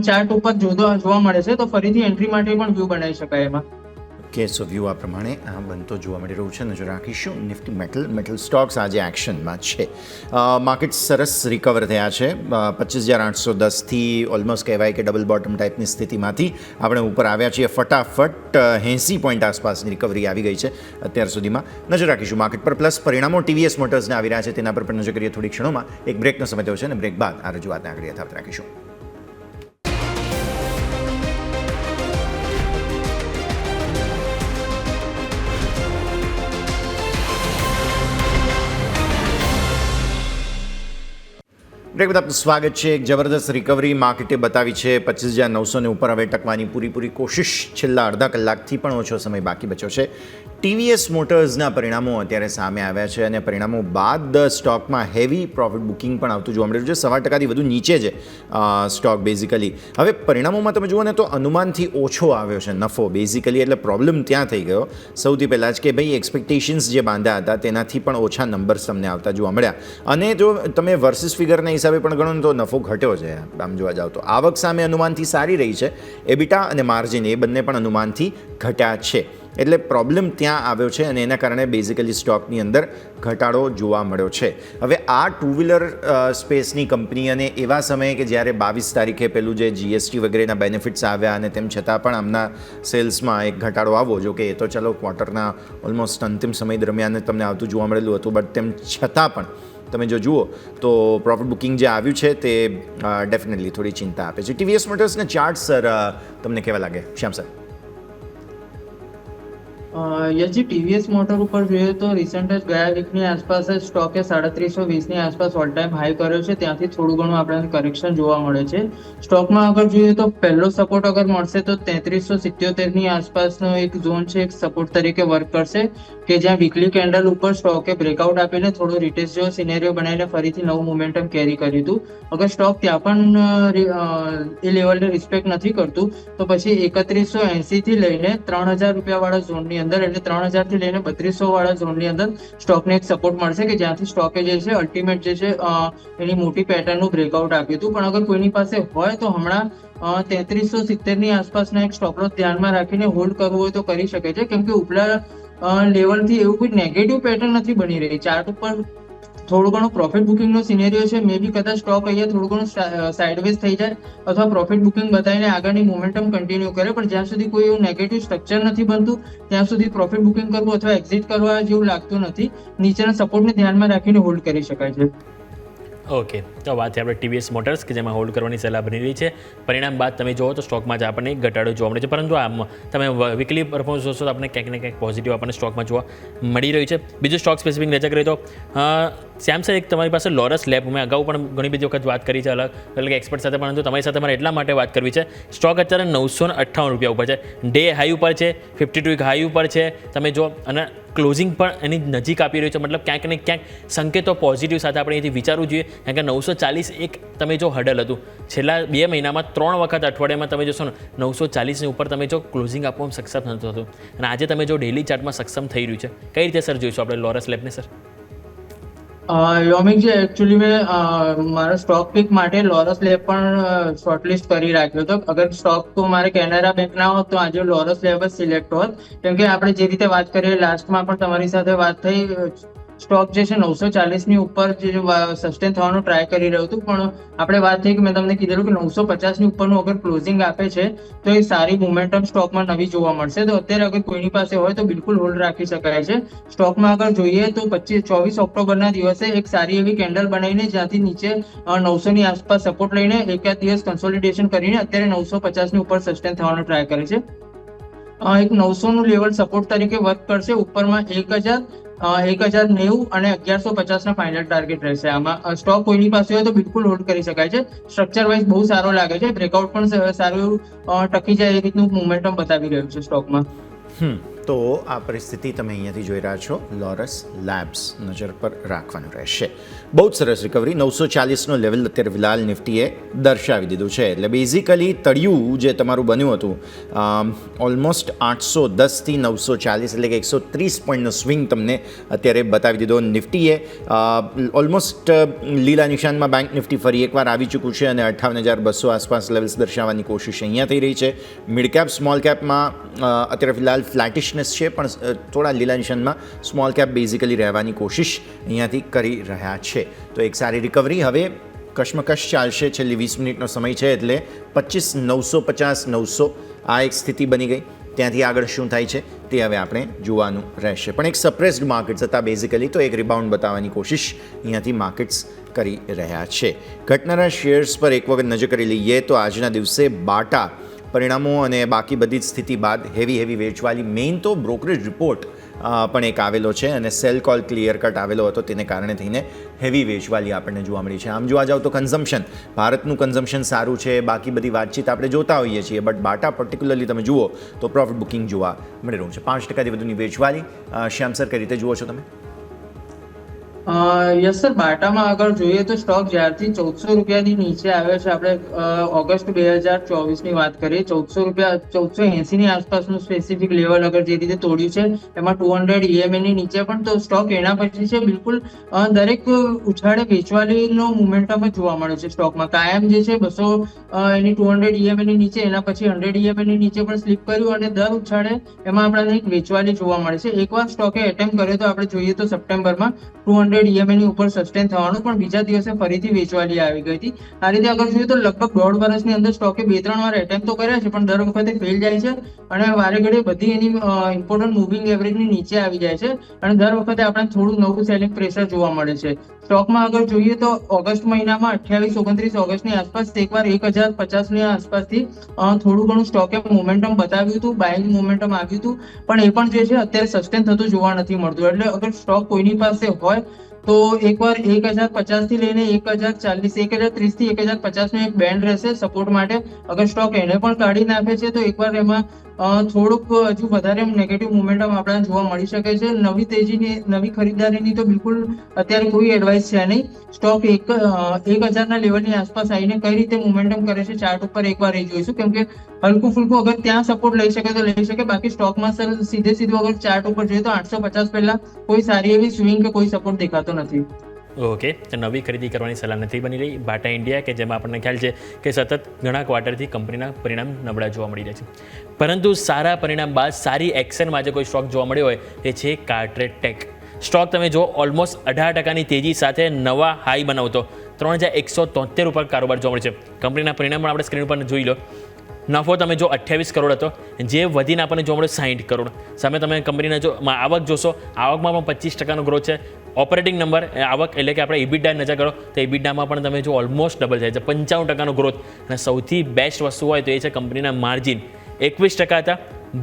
ચાર્ટ ઉપર જોવા મળે છે તો ફરીથી એન્ટ્રી માટે પણ વ્યૂ બનાવી શકાય એમાં. ઓકે, સો વ્યૂ આ પ્રમાણે બનતો જોવા મળી રહ્યું છે. નજર રાખીશું. નિફ્ટી મેટલ સ્ટોક્સ આજે એક્શનમાં છે. માર્કેટ સરસ રિકવર થયા છે. 25,810થી ઓલમોસ્ટ કહેવાય કે ડબલ બોટમ ટાઈપની સ્થિતિમાંથી આપણે ઉપર આવ્યા છીએ. ફટાફટ 80 પોઈન્ટ આસપાસની રિકવરી આવી ગઈ છે અત્યાર સુધીમાં. નજર રાખીશું માર્કેટ પર. પ્લસ પરિણામો ટીવીએસ મોટર્સને આવી રહ્યા છે તેના પર પણ નજર કરીએ થોડી ક્ષણોમાં. એક બ્રેકનો સમય થયો છે અને બ્રેક બાદ આ રજૂઆતને આગળ યથાવત રાખીશું. બ્રેક બાદ આપનું સ્વાગત છે. એક જબરદસ્ત રિકવરી માર્કેટે બતાવી છે. 25,900 ઉપર હવે ટકવાની પૂરી કોશિશ છેલ્લા અડધા કલાકથી પણ ઓછો સમય બાકી બચ્યો છે. ટીવીએસ મોટર્સના પરિણામો અત્યારે સામે આવ્યા છે અને પરિણામો બાદ સ્ટોકમાં હેવી પ્રોફિટ બુકિંગ પણ આવતું જોવા મળી રહ્યું છે. 7% વધુ નીચે છે સ્ટોક બેઝિકલી. હવે પરિણામોમાં તમે જુઓ ને તો અનુમાનથી ઓછો આવ્યો છે નફો બેઝિકલી. એટલે પ્રોબ્લેમ ત્યાં થઈ ગયો સૌથી પહેલાં જ કે ભાઈ એક્સપેક્ટેશન્સ જે બાંધ્યા હતા તેનાથી પણ ઓછા નંબર્સ તમને આવતા જોવા મળ્યા. અને જો તમે વર્સિસ ફિગરના હિસાબે પણ ગણો તો નફો ઘટ્યો છે આમ જોવા જાવ તો. આવક સામે અનુમાનથી સારી રહી છે. એબિટા અને માર્જિન એ બંને પણ અનુમાનથી ઘટ્યા છે. એટલે પ્રોબ્લેમ ત્યાં આવ્યો છે અને એના કારણે બેઝિકલી સ્ટોકની અંદર ઘટાડો જોવા મળ્યો છે. હવે આ ટુ વ્હીલર સ્પેસની કંપની અને એવા સમયે કે જ્યારે 22 તારીખે પેલું જે જીએસટી વગેરેના બેનિફિટ્સ આવ્યા અને તેમ છતાં પણ આમના સેલ્સમાં એક ઘટાડો આવવો, જો કે એ તો ચલો ક્વાર્ટરના ઓલમોસ્ટ અંતિમ સમય દરમિયાન તમને આવતું જોવા મળેલું હતું, બટ તેમ છતાં પણ તમે જો જુઓ તો પ્રોફિટ બુકિંગ જે આવ્યું છે તે ડેફિનેટલી થોડી ચિંતા આપે છે. ટીવીએસ મોટર્સના ચાર્ટ સર તમને કેવા લાગે શ્યામ સર? યસજી, ટીવીએસ મોટર ઉપર જોઈએ તો રિસન્ટ જ ગયા વીકની આસપાસ જ સ્ટોકે 3720 ની આસપાસ ઓલ ટાઈમ હાઈ કર્યો છે. ત્યાંથી થોડું ઘણું આપણને કરેક્શન જોવા મળે છે. સ્ટોકમાં અગર જોઈએ તો પહેલો સપોર્ટ અગર મળશે તો 3377 ની આસપાસનો એક ઝોન છે, એક સપોર્ટ તરીકે વર્ક કરશે કે જ્યાં વીકલી કેન્ડલ ઉપર સ્ટોકે બ્રેકઆઉટ આપીને થોડો રિટેસ્ટ જેવો સિનેરિયો બનાવીને ફરીથી નવું મોમેન્ટમ કેરી કર્યું હતું. અગર સ્ટોક ત્યાં પણ એ લેવલને રિસ્પેક્ટ નથી કરતું તો પછી 3180 થી લઈને 3000 રૂપિયા વાળા ઝોનની અંદર, એટલે 3000 થી લઈને 3200 વાળા ઝોનની અંદર સ્ટોકને એક સપોર્ટ મળશે કે જ્યાંથી સ્ટોકે જે છે અલ્ટિમેટ જે છે એની મોટી પેટર્નનું બ્રેકઆઉટ આપ્યું હતું. પણ અગર કોઈની પાસે હોય તો હમણાં 3370 ની આસપાસના એક સ્ટોપ લોસ ધ્યાનમાં રાખીને હોલ્ડ કરવું હોય તો કરી શકે છે, કેમ કે ઉપલા લેવલથી એવું કોઈ નેગેટિવ પેટર્ન નથી બની રહી. ચાર્ટ ઉપર થોડું ઘણું પ્રોફિટ બુકિંગનો સિનેરિયો છે. મે બી કદાચ સ્ટોક અહીંયા થોડું ઘણું સાઇડવેઝ થઈ જાય અથવા પ્રોફિટ બુકિંગ બતાવીને આગળની મોમેન્ટમ કન્ટિન્યુ કરે, પણ જ્યાં સુધી કોઈ એવું નેગેટિવ સ્ટ્રક્ચર નથી બનતું ત્યાં સુધી પ્રોફિટ બુકિંગ કરવું અથવા એક્ઝિટ કરવા જેવું લાગતું નથી. નીચેના સપોર્ટને ધ્યાનમાં રાખીને હોલ્ડ કરી શકાય છે. ઓકે, તો વાત છે આપણે ટીવીએસ મોટર્સ કે જેમાં હોલ્ડ કરવાની સલાહ બની રહી છે. પરિણામ બાદ તમે જુઓ તો સ્ટોકમાં જ આપણને એક ઘટાડો જોવા મળે છે, પરંતુ આમ તમે વીકલી પરફોર્મન્સ જોશો તો આપણને ક્યાંક ને ક્યાંક પોઝિટિવ આપણને સ્ટોકમાં જોવા મળી રહ્યું છે. બીજું સ્ટોક સ્પેસિફિક નજર કરીએ તો સેમસંગ એક તમારી પાસે લોરસ લેબ, મેં અગાઉ પણ ઘણી બધી વખત વાત કરી છે અલગ એક્સપર્ટ સાથે, પરંતુ તમારી સાથે મારે એટલા માટે વાત કરવી છે. સ્ટોક અત્યારે 958 રૂપિયા ઉપર છે, ડે હાઈ ઉપર છે, 52 વીક હાઈ ઉપર છે તમે જો, અને ક્લોઝિંગ પણ એની નજીક આપી રહ્યું છે. મતલબ ક્યાંક ને ક્યાંક સંકેતો પોઝિટિવ સાથે આપણે અહીંથી વિચારવું જોઈએ, કારણ કે 940 એક તમે જો હડલ હતું છેલ્લા 2 મહિનામાં 3 વખત અઠવાડિયામાં તમે જોશો ને 940ની ઉપર તમે જો ક્લોઝિંગ આપવામાં સક્ષમ નહોતું થતું, અને આજે તમે જો ડેલી ચાર્ટમાં સક્ષમ થઈ રહ્યું છે. કઈ રીતે સર જોઈશું આપણે લોરસ લેબને સર? યોમિકજી, એકચ્યુઅલી મેં મારા સ્ટોક પિક માટે લોરસ લેબ પણ શોર્ટલિસ્ટ કરી રાખ્યો હતો. અગર સ્ટોક તો મારે કેનેરા બેંક ના હોત તો આજે લોરસ લેબ જ સિલેક્ટ હોત, કેમ કે આપણે જે રીતે વાત કરીએ લાસ્ટમાં પણ તમારી સાથે વાત થઈ સ્ટોક જે છે 940 ઉપર જે સસ્ટેન થવાનો ટ્રાય કરી રહ્યું હતું, પણ આપણે વાત થઈ કે મેં તમને કીધેલું કે 950 ઉપરનું અગર ક્લોઝિંગ આપે છે તો એ સારી મોમેન્ટમ સ્ટોકમાં નવી જોવા મળશે. તો અત્યારે અગર કોઈની પાસે હોય તો બિલકુલ હોલ્ડ રાખી શકાય છે. સ્ટોકમાં આગળ જોઈએ તો 24 ઓક્ટોબરના દિવસે એક સારી એવી કેન્ડલ બનાવીને જ્યાંથી નીચે 900 ની આસપાસ સપોર્ટ લઈને એકાદ દિવસ કન્સોલિડેશન કરીને અત્યારે 950 ઉપર સસ્ટેન થવાનો ટ્રાય કરે છે. એક 900 નું લેવલ સપોર્ટ તરીકે વર્ક કરશે. ઉપરમાં 1090 અને 1150 ના ફાઇનલ ટાર્ગેટ રહેશે. આમાં સ્ટોક કોઈની પાસે હોય તો બિલકુલ હોલ્ડ કરી શકાય છે. સ્ટ્રક્ચર વાઇઝ બહુ સારો લાગે છે. બ્રેકઆઉટ પણ સારું ટકી જાય એ રીતનું મોમેન્ટમ બતાવી રહ્યું છે સ્ટોકમાં. તો આ પરિસ્થિતિ તમે અહીંયાથી જોઈ રહ્યા છો. લોરસ લેબ્સ નજર પર રાખવાનું રહેશે. બહુ જ સરસ રિકવરી. 940નો લેવલ અત્યારે ફિલહાલ નિફ્ટીએ દર્શાવી દીધું છે. એટલે બેઝિકલી તળિયું જે તમારું બન્યું હતું ઓલમોસ્ટ 810 થી 940 એટલે કે 130 પોઈન્ટનો સ્વિંગ તમને અત્યારે બતાવી દીધો. નિફ્ટીએ ઓલમોસ્ટ લીલા નિશાનમાં બેંક નિફ્ટી ફરી એકવાર આવી ચૂક્યું છે અને 58,200 આસપાસ લેવલ્સ દર્શાવવાની કોશિશ અહીંયા થઈ રહી છે. મિડ કેપ સ્મોલ કેપમાં અત્યારે ફિલહાલ ફ્લેટિશ છે, પણ થોડા લીલા નિશાનમાં સ્મોલ કેપ બેઝિકલી રહેવાની કોશિશ અહીંયાથી કરી રહ્યા છે. તો એક સારી રિકવરી. હવે કશમકશ ચાલશે. છેલ્લી 20 મિનિટનો સમય છે એટલે 25,950 આ એક સ્થિતિ બની ગઈ. ત્યાંથી આગળ શું થાય છે તે હવે આપણે જોવાનું રહેશે. પણ એક સપ્રેસ્ડ માર્કેટ્સ હતા બેઝિકલી, તો એક રિબાઉન્ડ બતાવવાની કોશિશ અહીંયાથી માર્કેટ્સ કરી રહ્યા છે. ઘટનારા શેર્સ પર એક વખત નજર કરી લઈએ તો આજના દિવસે બાટા પરિણામો અને બાકી બધી જ સ્થિતિ બાદ હેવી વેચવાલી, મેઇન તો બ્રોકરેજ રિપોર્ટ પણ એક આવેલો છે અને સેલ કોલ ક્લિયર કટ આવેલો હતો, તેને કારણે થઈને હેવી વેચવાલી આપણને જોવા મળી છે. આમ જોવા જાવ તો કન્ઝમ્પશન, ભારતનું કન્ઝમ્પશન સારું છે, બાકી બધી વાતચીત આપણે જોતા હોઈએ છીએ, બટ બાટા પર્ટિક્યુલરલી તમે જુઓ તો પ્રોફિટ બુકિંગ જોવા મળી રહ્યું છે. 5%થી વધુની વેચવાલી. શ્યામ સર, કઈ રીતે જુઓ છો તમે? યસ સર, બાટામાં આગળ જોઈએ તો સ્ટોક જ્યારથી 1400 રૂપિયાની નીચે આવ્યો છે, આપણે ઓગસ્ટ 2024 ની વાત કરીએ, 1400 રૂપિયા 1480 ની આસપાસનું સ્પેસિફિક લેવલ અગર જે રીતે તોડ્યું છે એમાં 200 EMA ની નીચે પણ, તો સ્ટોક એના પછી છે બિલકુલ દરેક ઉછાળે વેચવાલીનો મોમેન્ટમ જ જોવા મળે છે સ્ટોકમાં. કાયમ જે છે 200 એની 200 EMA ની નીચે, એના પછી 100 EMA ની નીચે પણ સ્લીપ કર્યું અને દર ઉછાળે એમાં આપણને એક વેચવાલી જોવા મળે છે. એકવાર સ્ટોકે એટેમ્પ કર્યો તો આપણે જોઈએ તો સપ્ટેમ્બરમાં 200 EMA ની ઉપર સસ્ટેન થવાનું, પણ બીજા દિવસે ફરીથી વેચવાલી આવી ગઈ હતી. આ રીતે અગર જોઈએ તો લગભગ 1.5 વર્ષની અંદર સ્ટોકે 2-3 વાર એટેમ્પ તો કર્યા છે, પણ દર વખતે ફેલ જાય છે અને વારે ઘડીએ બધી એની ઇમ્પોર્ટન્ટ મૂવિંગ એવરેજની નીચે આવી જાય છે અને દર વખતે આપણે થોડું નવું સેલિંગ પ્રેશર જોવા મળે છે. સ્ટોકમાં અગર જોઈએ તો ઓગસ્ટ મહિનામાં 28-29 ઓગસ્ટની આસપાસ એકવાર 1050 ની આસપાસથી થોડું ઘણું સ્ટોકે મોમેન્ટમ બતાવ્યું હતું, બાઇંગ મોમેન્ટમ આવ્યું હતું, પણ એ પણ જે છે અત્યારે સસ્ટેન થતું જોવા નથી મળતું. એટલે અગર સ્ટોક કોઈની પાસે હોય તો એકવાર 1050 થી લઈને 1030 થી 1050 નો એક બેન્ડ રહેશે સપોર્ટ માટે. અગર સ્ટોક એને પણ કાઢી નાખે છે તો એકવાર એમાં થોડુંક હજુ વધારે નેગેટિવ મોમેન્ટમ આપણને જોવા મળી શકે છે. નવી તેજીની, નવી ખરીદારીની તો બિલકુલ અત્યારે કોઈ એડવાઇસ છે નહીં. સ્ટોક 1000 ના લેવલની આસપાસ આવીને કઈ રીતે મોમેન્ટમ કરે છે ચાર્ટ ઉપર એકવાર એ જોઈશું, કેમ કે હલકું ફુલકું અગર ત્યાં સપોર્ટ લઈ શકે તો લઈ શકે, બાકી સ્ટોકમાં સર સીધું અગર ચાર્ટ ઉપર જોઈએ તો 850 પહેલા કોઈ સારી એવી સ્વિંગ કે કોઈ સપોર્ટ દેખાતો નથી. ઓકે, તો નવી ખરીદી કરવાની સલાહ નથી બની રહી. બાટા ઇન્ડિયા કે જેમાં આપણને ખ્યાલ છે કે સતત ઘણા ક્વાર્ટરથી કંપનીના પરિણામ નબળા જોવા મળી રહ્યા છે, પરંતુ સારા પરિણામ બાદ સારી એક્શનમાં જે કોઈ સ્ટોક જોવા મળ્યો હોય એ છે કાર્ટરેટ ટેક. સ્ટોક તમે જો ઓલમોસ્ટ 18% તેજી સાથે નવા હાઈ બનાવતો 3173 ઉપર કારોબાર જોવા મળે છે. કંપનીના પરિણામ પણ આપણે સ્ક્રીન ઉપર જોઈ લો. નફો તમે જો 28 કરોડ હતો, જે વધીને આપણને જોવા મળ્યો 60 કરોડ. સામે તમે કંપનીના જો આવક જોશો, આવકમાં પણ 25% ગ્રોથ છે. ઓપરેટિંગ નંબર આવક એટલે કે આપણે ઇબિડા નજર કરો તો ઇબિડામાં પણ તમે જો ઓલમોસ્ટ ડબલ થાય છે, 55% ગ્રોથ. અને સૌથી બેસ્ટ વસ્તુ હોય તો એ છે કંપનીના માર્જિન. 21% હતા,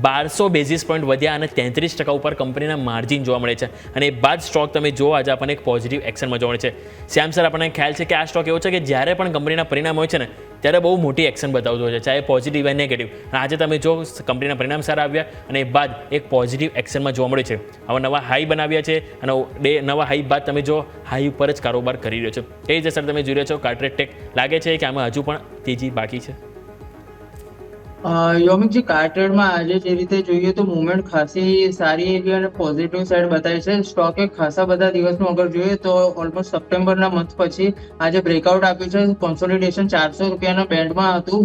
1200 બેઝિસ પોઈન્ટ વધ્યા અને 33% ઉપર કંપનીના માર્જિન જોવા મળે છે. અને એ બાદ સ્ટોક તમે જુઓ આજે આપણને એક પોઝિટિવ એક્શનમાં જોવા મળે છે. શ્યામ સર, આપણને ખ્યાલ છે કે આ સ્ટોક એવો છે કે જ્યારે પણ કંપનીના પરિણામ હોય છે ને ત્યારે બહુ મોટી એક્શન બતાવતો હોય છે, ચાહે પોઝિટિવ હોય નેગેટિવ. અને આજે તમે જો કંપનીના પરિણામ સારા આવ્યા અને એ બાદ એક પોઝિટિવ એક્શનમાં જોવા મળે છે. આવા નવા હાઈ બનાવ્યા છે અને નવા હાઈ બાદ તમે જો હાઈ ઉપર જ કારોબાર કરી રહ્યો છે. એ જ સર તમે જોઈ રહ્યા છો કાર્ટરેટ ટેક. લાગે છે કે આમાં હજુ પણ તેજી બાકી છે? યોમિકજી, કાર્ટરેટમાં આજે જે રીતે જોઈએ તો મુવમેન્ટ ખાસી સારી એવી અને પોઝિટિવ સાઈડ બતાવી છે. સ્ટોકે ખાસા બધા દિવસનું અગર જોઈએ તો ઓલમોસ્ટ સપ્ટેમ્બરના મંથ પછી આજે બ્રેકઆઉટ આપ્યું છે. કોન્સોલિડેશન 400 રૂપિયાના બેન્ડમાં હતું,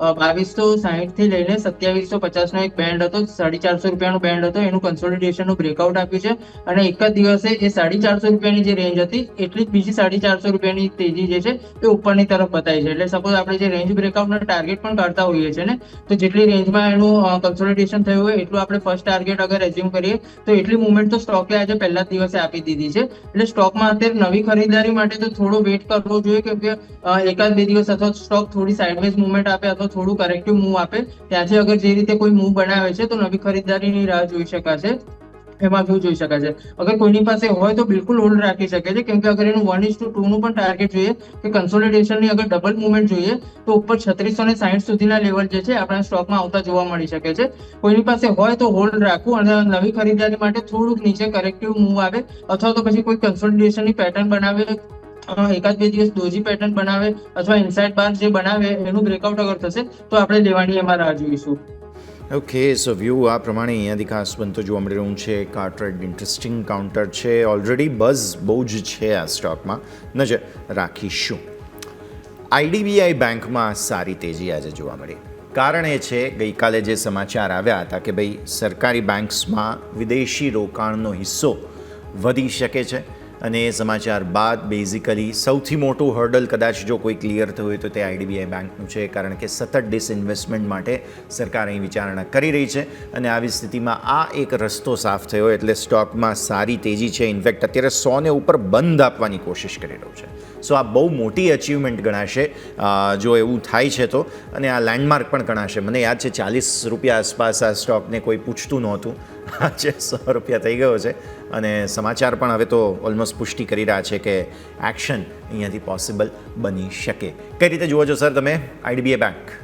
2260 થી લઈને 2750 નો એક બેન્ડ હતો, 450 રૂપિયાનો બેન્ડ હતો, એનું કન્સોલિડેશનનું બ્રેકઆઉટ આપ્યું છે અને એક જ દિવસે એ 450 રૂપિયાની જે રેન્જ હતી એટલી જ બીજી 450 રૂપિયાની તેજી જે છે એ ઉપરની તરફ બતાવી છે. એટલે સપોઝ આપણે જે રેન્જ બ્રેકઆઉટનો ટાર્ગેટ પણ કરતા હોઈએ છીએ ને, તો જેટલી રેન્જમાં એનું કન્સોલિડેશન થયું હોય એટલું આપણે ફર્સ્ટ ટાર્ગેટ અગર એઝ્યુમ કરીએ તો એટલી મુવમેન્ટ તો સ્ટોકે આજે પહેલા જ દિવસે આપી દીધી છે. એટલે સ્ટોકમાં અત્યારે નવી ખરીદારી માટે તો થોડો વેટ કરવો જોઈએ, કેમ કે એકાદ બે દિવસ અથવા સ્ટોક થોડી સાઇડવેઝ મુવમેન્ટ આપે અથવા થોડું કરેક્ટિવ મૂવ આપે, ત્યાંથી અગર જે રીતે કોઈ મૂવ બનાવે છે તો નવી ખરીદારીની રાહ જોઈ શકાશે. એમાં વ્યૂ જોઈ શકાય છે. અગર કોઈની પાસે હોય તો બિલકુલ હોલ્ડ રાખી શકે છે, કેમ કે અગર એનું 1:2 નું પણ ટાર્ગેટ જોઈએ કે કન્સોલિડેશનની અગર ડબલ મુવમેન્ટ જોઈએ તો ઉપર 3660 સુધીના લેવલ જે છે આપણા સ્ટોકમાં આવતા જોવા મળી શકે છે. કોઈની પાસે હોય તો હોલ્ડ રાખવું અને નવી ખરીદારી માટે થોડુંક નીચે કરેક્ટિવ મૂવ આવે અથવા તો પછી કોઈ કન્સોલિડેશનની પેટર્ન બનાવે, એકાદ બે દિવસ ડોજી પેટર્ન બનાવે અથવા ઇનસાઇડ બાર જે બનાવે એનું બ્રેકઆઉટ અગર થશે તો આપણે લેવાની એમાં રાહ જોઈશું. ઓકે, સો વ્યૂ આ પ્રમાણે અહીંયાથી ખાસ બનતો જોવા મળી રહ્યું છે. કાર્ટરેડ ઇન્ટરેસ્ટિંગ કાઉન્ટર છે, ઓલરેડી બઝ બહુ જ છે આ સ્ટોકમાં, નજર રાખીશું. આઈડીબીઆઈ બેંકમાં સારી તેજી આજે જોવા મળી. કારણ એ છે ગઈકાલે જે સમાચાર આવ્યા હતા કે ભાઈ સરકારી બેંક્સમાં વિદેશી રોકાણનો હિસ્સો વધી શકે છે અને એ સમાચાર બાદ બેઝિકલી સૌથી મોટું હર્ડલ કદાચ જો કોઈ ક્લિયર થયું હોય તો તે આઈડીબીઆઈ બેંકનું છે, કારણ કે સતત ડિસઇન્વેસ્ટમેન્ટ માટે સરકાર અહીં વિચારણા કરી રહી છે અને આવી સ્થિતિમાં આ એક રસ્તો સાફ થયો એટલે સ્ટોકમાં સારી તેજી છે. ઇનફેક્ટ અત્યારે 100 ને ઉપર બંધ આપવાની કોશિશ કરી રહ્યું છે. સો આ બહુ મોટી અચીવમેન્ટ ગણાશે જો એવું થાય છે તો, અને આ લેન્ડમાર્ક પણ ગણાશે. મને યાદ છે 40 રૂપિયા આસપાસ આ સ્ટોકને કોઈ પૂછતું નહોતું, આજે 100 રૂપિયા થઈ ગયો છે અને સમાચાર પણ હવે તો ઓલમોસ્ટ પુષ્ટિ કરી રહ્યા છે કે એક્શન અહીંયાથી પોસિબલ બની શકે. કઈ રીતે જુઓ છો સર તમે આઈડીબીઆઈ બેંક?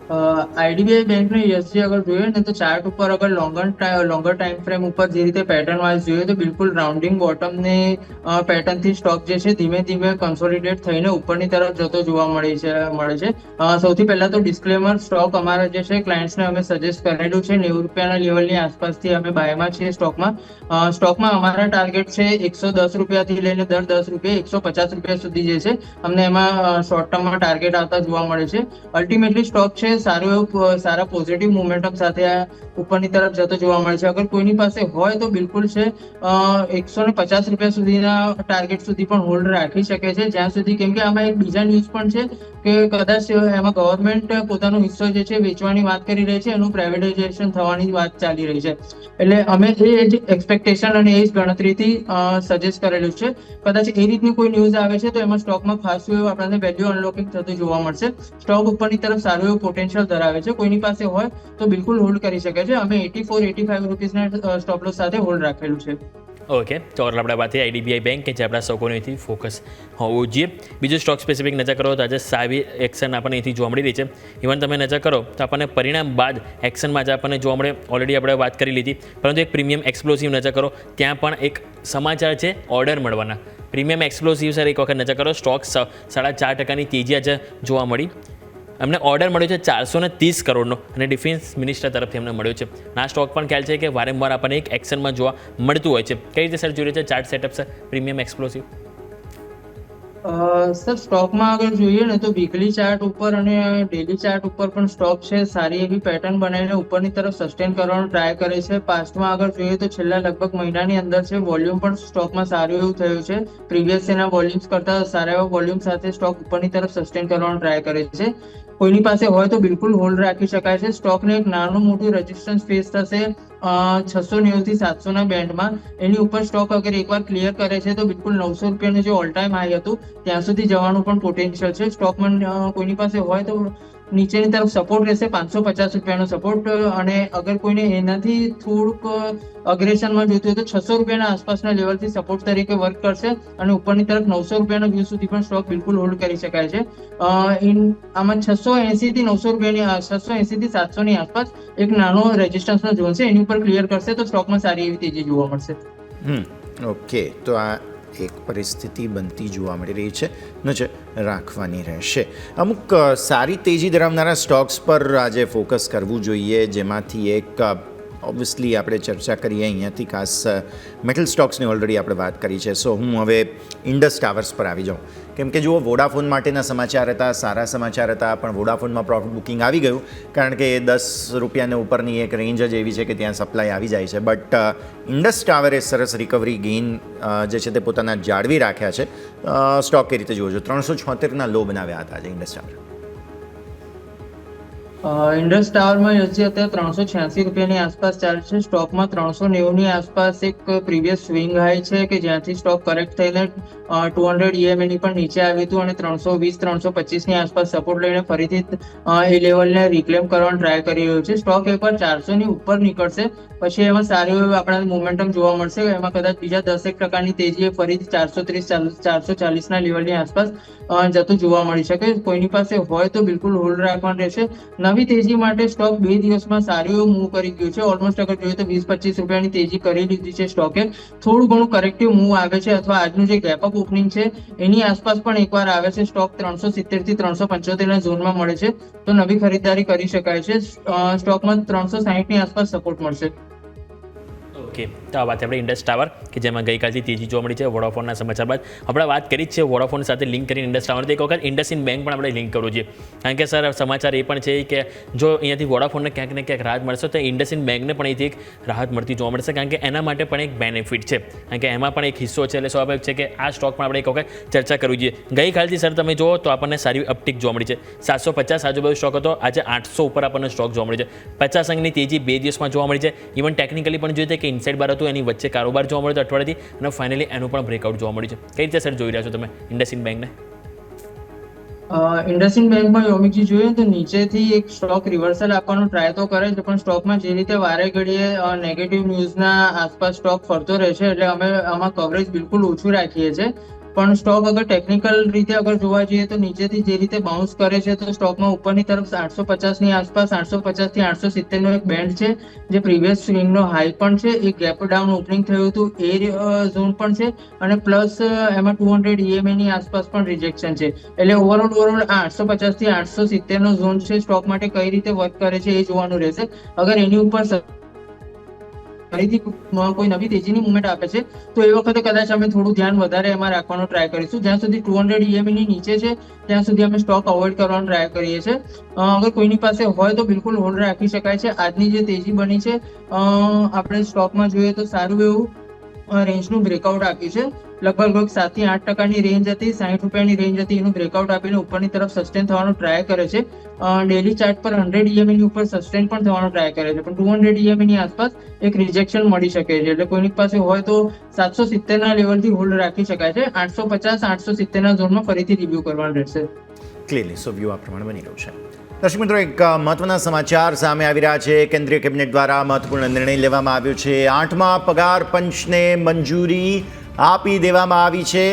આઈડીબીઆઈ બેંકનો ESG અગર જોઈએ ને તો ચાર્ટ ઉપર અગર લોંગર ટાઈમ ફ્રેમ ઉપર જે રીતે પેટર્ન વાઇઝ જોઈએ તો બિલકુલ રાઉન્ડિંગ બોટમની પેટર્નથી સ્ટોક જે છે ધીમે ધીમે કન્સોલિડેટ થઈને ઉપરની તરફ જતો જોવા મળે છે. સૌથી પહેલા તો ડિસ્ક્લેમર, સ્ટોક અમારા જે છે ક્લાયન્ટ્સને અમે સજેસ્ટ કરેલું છે 90 રૂપિયાના લેવલની આસપાસથી અમે બાયમાં છીએ સ્ટોકમાં. સ્ટોકમાં અમારા ટાર્ગેટ છે 110 રૂપિયાથી લઈને દર 10 રૂપિયા 150 રૂપિયા સુધી જે છે અમને એમાં શોર્ટ ટર્મમાં ટાર્ગેટ આવતા જોવા મળે છે. અલ્ટિમેટલી સ્ટોક છે સારા પોઝિટિવ મોમેન્ટમ સાથે ઉપરની તરફ જતો જોવા મળે છે. અગર કોઈની પાસે હોય તો બિલકુલ છે 150 રૂપિયા સુધીના ટાર્ગેટ સુધી પણ હોલ્ડ રાખી શકે છે જ્યાં સુધી, કેમ કે આમાં એક બીજા ન્યૂઝ પણ છે કે કદાચ એમાં ગવર્મેન્ટ પોતાનો હિસ્સો જે છે વેચવાની વાત કરી રહી છે, એનું પ્રાઇવેટાઇઝેશન થવાની વાત ચાલી રહી છે. એટલે અમે એ જ એક્સપેક્ટેશન અને એ જ ગણતરીથી સજેસ્ટ કરેલું છે. કદાચ એ રીતની કોઈ ન્યૂઝ આવે છે તો એમાં સ્ટોકમાં ખાસું એવું આપણને વેલ્યુ અનલોકિંગ થતું જોવા મળશે. સ્ટોક ઉપરની તરફ સારું એવું પોટેન્શિયલ ધરાવે છે. કોઈની પાસે હોય તો બિલકુલ હોલ્ડ કરી શકે છે. અમે 84-85 રૂપીસના સ્ટોપ લોસ સાથે હોલ્ડ રાખેલું છે. ઓકે, તો આપણા પાસે આઈડીબીઆઈ બેંક કે જે આપણા સૌકોનેથી ફોકસ હોવું જોઈએ. બીજું સ્ટોક સ્પેસિફિક નજર કરો તો આજે સારી એક્શન આપણને અહીંથી જોવા મળી રહી છે. ઇવન તમે નજર કરો તો આપણને પરિણામ બાદ એક્શનમાં આજે આપણને જોવા મળે, ઓલરેડી આપણે વાત કરી લીધી, પરંતુ એક પ્રીમિયમ એક્સપ્લોસિવ નજર કરો ત્યાં પણ એક સમાચાર છે ઓર્ડર મળવાના. પ્રીમિયમ એક્સપ્લોસિવ સર એક વખત નજર કરો, સ્ટોક 4.5% તેજી આજે જોવા મળી. અમને ઓર્ડર મળ્યો છે 430 કરોડનો અને ડિફેન્સ મિનિસ્ટર તરફથી અમને મળ્યો છે. આ સ્ટોક પણ ખ્યાલ છે કે વારંવાર આપણને એક એક્શનમાં જોવા મળતું હોય છે. કઈ રીતે સર જોઈ રહ્યું છે chart setup sir premium explosive? Sir સ્ટોકમાં અગર જોઈએ ને તો વીકલી ચાર્ટ ઉપર અને ડેલી ચાર્ટ ઉપર પણ સ્ટોક છે સારી એવી પેટર્ન બનાવીને ઉપરની તરફ સસ્ટેન કરવાનો ટ્રાય કરે છે. પાસ્ટમાં અગર જોઈએ તો છેલ્લા લગભગ મહિનાની અંદર છે વોલ્યુમ પણ સ્ટોકમાં સારું એવું થયું છે. પ્રીવિયસ એના વોલ્યુમ્સ કરતા સારા એવા વોલ્યુમ સાથે સ્ટોક ઉપરની તરફ સસ્ટેન કરવાનો ટ્રાય કરે છે. કોઈની પાસે હોય તો બિલકુલ હોલ્ડ રાખી શકાય છે. સ્ટોકને એક નાનું મોટું રેઝિસ્ટન્સ ફેસ થશે 690 થી 700 ના બેન્ડમાં. એની ઉપર સ્ટોક અગર એકવાર ક્લિયર કરે છે તો બિલકુલ 900 રૂપિયાનું જે ઓલ ટાઈમ હાઈ હતું ત્યાં સુધી જવાનું પણ પોટેન્શિયલ છે. સ્ટોકમાં કોઈની પાસે હોય તો નીચેની તરફ સપોર્ટ રહેશે 550 રૂપિયાનો સપોર્ટ, અને અગર કોઈને એનાથી થોડુંક અગ્રેશનમાં જોઈતું હોય તો 600 રૂપિયાના આસપાસના લેવલથી સપોર્ટ તરીકે વર્ક કરશે અને ઉપરની તરફ 900 રૂપિયાના વ્યૂ સુધી પણ સ્ટોક બિલકુલ હોલ્ડ કરી શકાય છે. આમાં 680 થી 900 રૂપિયાની 680 થી 700 ની આસપાસ એક નાનો રેઝિસ્ટન્સનો ઝોન છે, એની ઉપર ક્લિયર કરશે તો સ્ટોકમાં સારી એવી તેજી જોવા મળશે. ઓકે, તો આ એક પરિસ્થિતિ બનતી જોવા મળી રહી છે, નજર રાખવાની રહેશે. અમુક સારી તેજી ધરાવનારા સ્ટોક્સ પર આજે ફોકસ કરવું જોઈએ, જેમાંથી એક ઓબ્વિયસલી આપણે ચર્ચા કરીએ અહીંયાથી ખાસ મેટલ સ્ટોક્સની ઓલરેડી આપણે વાત કરી છે. સો હું હવે ઇન્ડસ ટાવર્સ પર આવી જાઉં, કેમ કે જુઓ વોડાફોન માટેના સમાચાર હતા, સારા સમાચાર હતા, પણ વોડાફોનમાં પ્રોફિટ બુકિંગ આવી ગયું કારણ કે ₹10 ઉપરની એક રેન્જ જ એવી છે કે ત્યાં સપ્લાય આવી જાય છે. બટ ઇન્ડસ ટાવરે સરસ રિકવરી ગેઇન જે છે તે પોતાના જાળવી રાખ્યા છે. સ્ટોક કઈ રીતે જુઓ છો? 376ના લો બનાવ્યા હતા આજે ઇન્ડસ ટાવર. ઇન્ડસ ટાવરમાં યસજી અત્યારે ₹386 આસપાસ ચાલે છે. સ્ટોકમાં 390 આસપાસ એક પ્રીવિયસ સ્વિંગ હાઈ છે કે જ્યાંથી સ્ટોક કરેક્ટ થઈને 200 EMA ની પણ નીચે આવ્યું હતું અને 320-325 આસપાસ સપોર્ટ લઈને ફરીથી એ લેવલને રિક્લેમ કરવાનો ટ્રાય કરી રહ્યો છે. સ્ટોક એકવાર 400 ની ઉપર નીકળશે પછી એમાં સારું એવું આપણા મોમેન્ટમ જોવા મળશે. એમાં કદાચ બીજા 10% તેજી ફરીથી 430-440 લેવલની આસપાસ જતું જોવા મળી શકે. કોઈની પાસે હોય તો બિલકુલ હોલ્ડ રાખવાનું રહેશે. નવી તેજી માટે સ્ટોક 2 દિવસમાં સારું એવું મૂવ કરી ગયું છે. ઓલમોસ્ટ અગર જોઈએ તો ₹20-25 તેજી કરી લીધી છે સ્ટોકે. થોડું ઘણું કરેક્ટિવ મૂવ આવે છે અથવા આજનું જે ગેપ અપ ઓપનિંગ છે એની આસપાસ પણ એકવાર આવે છે. સ્ટોક 370 થી 375 ઝોનમાં મળે છે તો નવી ખરીદારી કરી શકાય છે. સ્ટોકમાં 360 ની આસપાસ સપોર્ટ મળશે. ઓકે, તો આ વાત આપણે ઇન્ડસ ટાવર કે જેમાં ગઈકાલથી તેજી જોવા મળી છે વોડાફોનના સમાચાર બાદ. આપણે વાત કરી જ છે વોડાફોન સાથે લિંક કરીને ઇન્ડસ ટાવર, એક વખત ઇન્ડસઇન્ડ બેંક પણ આપણે લિંક કરવું જોઈએ કારણ કે સર સમાચાર એ પણ છે કે જો અહીંયાથી વોડાફોનને ક્યાંક ને ક્યાંક રાહત મળશે તો ઇન્ડસઇન્ડ બેંકને પણ અહીંથી એક રાહત મળતી જોવા મળશે કારણ કે એના માટે પણ એક બેનિફિટ છે કારણ કે એમાં પણ એક હિસ્સો છે. એટલે સ્વાભાવિક છે કે આ સ્ટોક પણ આપણે એક વખત ચર્ચા કરવી જોઈએ. ગઈકાલથી સર તમે જુઓ તો આપણને સારી અપટીક જોવા મળી છે. 750 આજુબાજુ સ્ટોક હતો, આજે 800 ઉપર આપણને સ્ટોક જોવા મળી છે. 50 અંકની તેજી 2 દિવસમાં જોવા મળી છે. ઇવન ટેકનિકલી પણ જોઈએ કે ઇનસાઇડ બાર હતું, એની વચ્ચે કારોબાર જોવા મળ્યો અઠવાડિયાથી અને ફાઇનલી એનું પણ બ્રેકઆઉટ જોવા મળ્યું છે. કઈ રીતે સર જોઈ રહ્યા છો તમે ઇન્ડસઇન્ડ બેંકને? ઇન્ડસઇન્ડ બેંકમાં યોમિકજી જોઈએ તો નીચેથી એક સ્ટોક રિવર્સલ આપવાનો ટ્રાય તો કરે છે પણ સ્ટોકમાં જે રીતે વારે ઘડીએ નેગેટિવ ન્યૂઝના આસપાસ સ્ટોક ફરતો રહે છે એટલે અમે આમાં કવરેજ બિલકુલ ઓછું રાખીએ છીએ. પણ સ્ટોક અગર ટેકનિકલ રીતે અગર જોવા જઈએ તો નીચેથી જે રીતે બાઉન્સ કરે છે તો સ્ટોકમાં ઉપરની તરફ 850 ની આસપાસ 850 થી 870 નો એક બેન્ડ છે જે પ્રીવિયસ સ્વિંગનો હાઈ પણ છે. એક ગેપ ડાઉન ઓપનિંગ થયું હતું એ ઝોન પણ છે અને પ્લસ એમાં 200 EMA ની આસપાસ પણ રિજેક્શન છે. એટલે ઓવરઓલ 850 થી 870 નો ઝોન છે. સ્ટોક માટે કઈ રીતે વર્ક કરે છે એ જોવાનું રહેશે. અગર એની ઉપર ફરીથી કોઈ નવી તેજીની મુવમેન્ટ આપે છે તો એ વખતે કદાચ અમે થોડું ધ્યાન વધારે એમાં રાખવાનો ટ્રાય કરીશું. જ્યાં સુધી 200 EMA ની નીચે છે ત્યાં સુધી અમે સ્ટોક અવોઇડ કરવાનો ટ્રાય કરીએ છીએ. અગર કોઈની પાસે હોય તો બિલકુલ હોલ્ડ રાખી શકાય છે. આજની જે તેજી બની છે આપણે સ્ટોકમાં જોઈએ તો સારું એવું રેન્જનું બ્રેકઆઉટ આપ્યું છે. લગભગ 7 થી 8% રેન્જ હતી, ₹60 રેન્જ હતી, એનું બ્રેકઆઉટ આપીને ઉપરની તરફ સસ્ટેન થવાનો ટ્રાય કરે છે. ડેલી ચાર્ટ પર 100 EMA ની ઉપર સસ્ટેન પણ થવાનો ટ્રાય કરે છે પણ 200 EMA ની આસપાસ એક રિજેક્શન મળી શકે છે. એટલે કોઈની પાસે હોય તો 770 ના લેવલથી હોલ્ડ રાખી શકાય છે. 850-870 ના ઝોનમાં ફરીથી રિવ્યુ કરવાનું રહેશે. ક્લિયરલી સો વ્યૂ આ પ્રમાણે બની રહ્યું છે. દર્શક મિત્રો, એક મહત્વના સમાચાર સામે આવી રહ્યા છે. કેન્દ્રીય કેબિનેટ દ્વારા મહત્વપૂર્ણ નિર્ણય લેવામાં આવ્યો છે. 8મા પગાર પંચને મંજૂરી આપી દેવામાં આવી છે.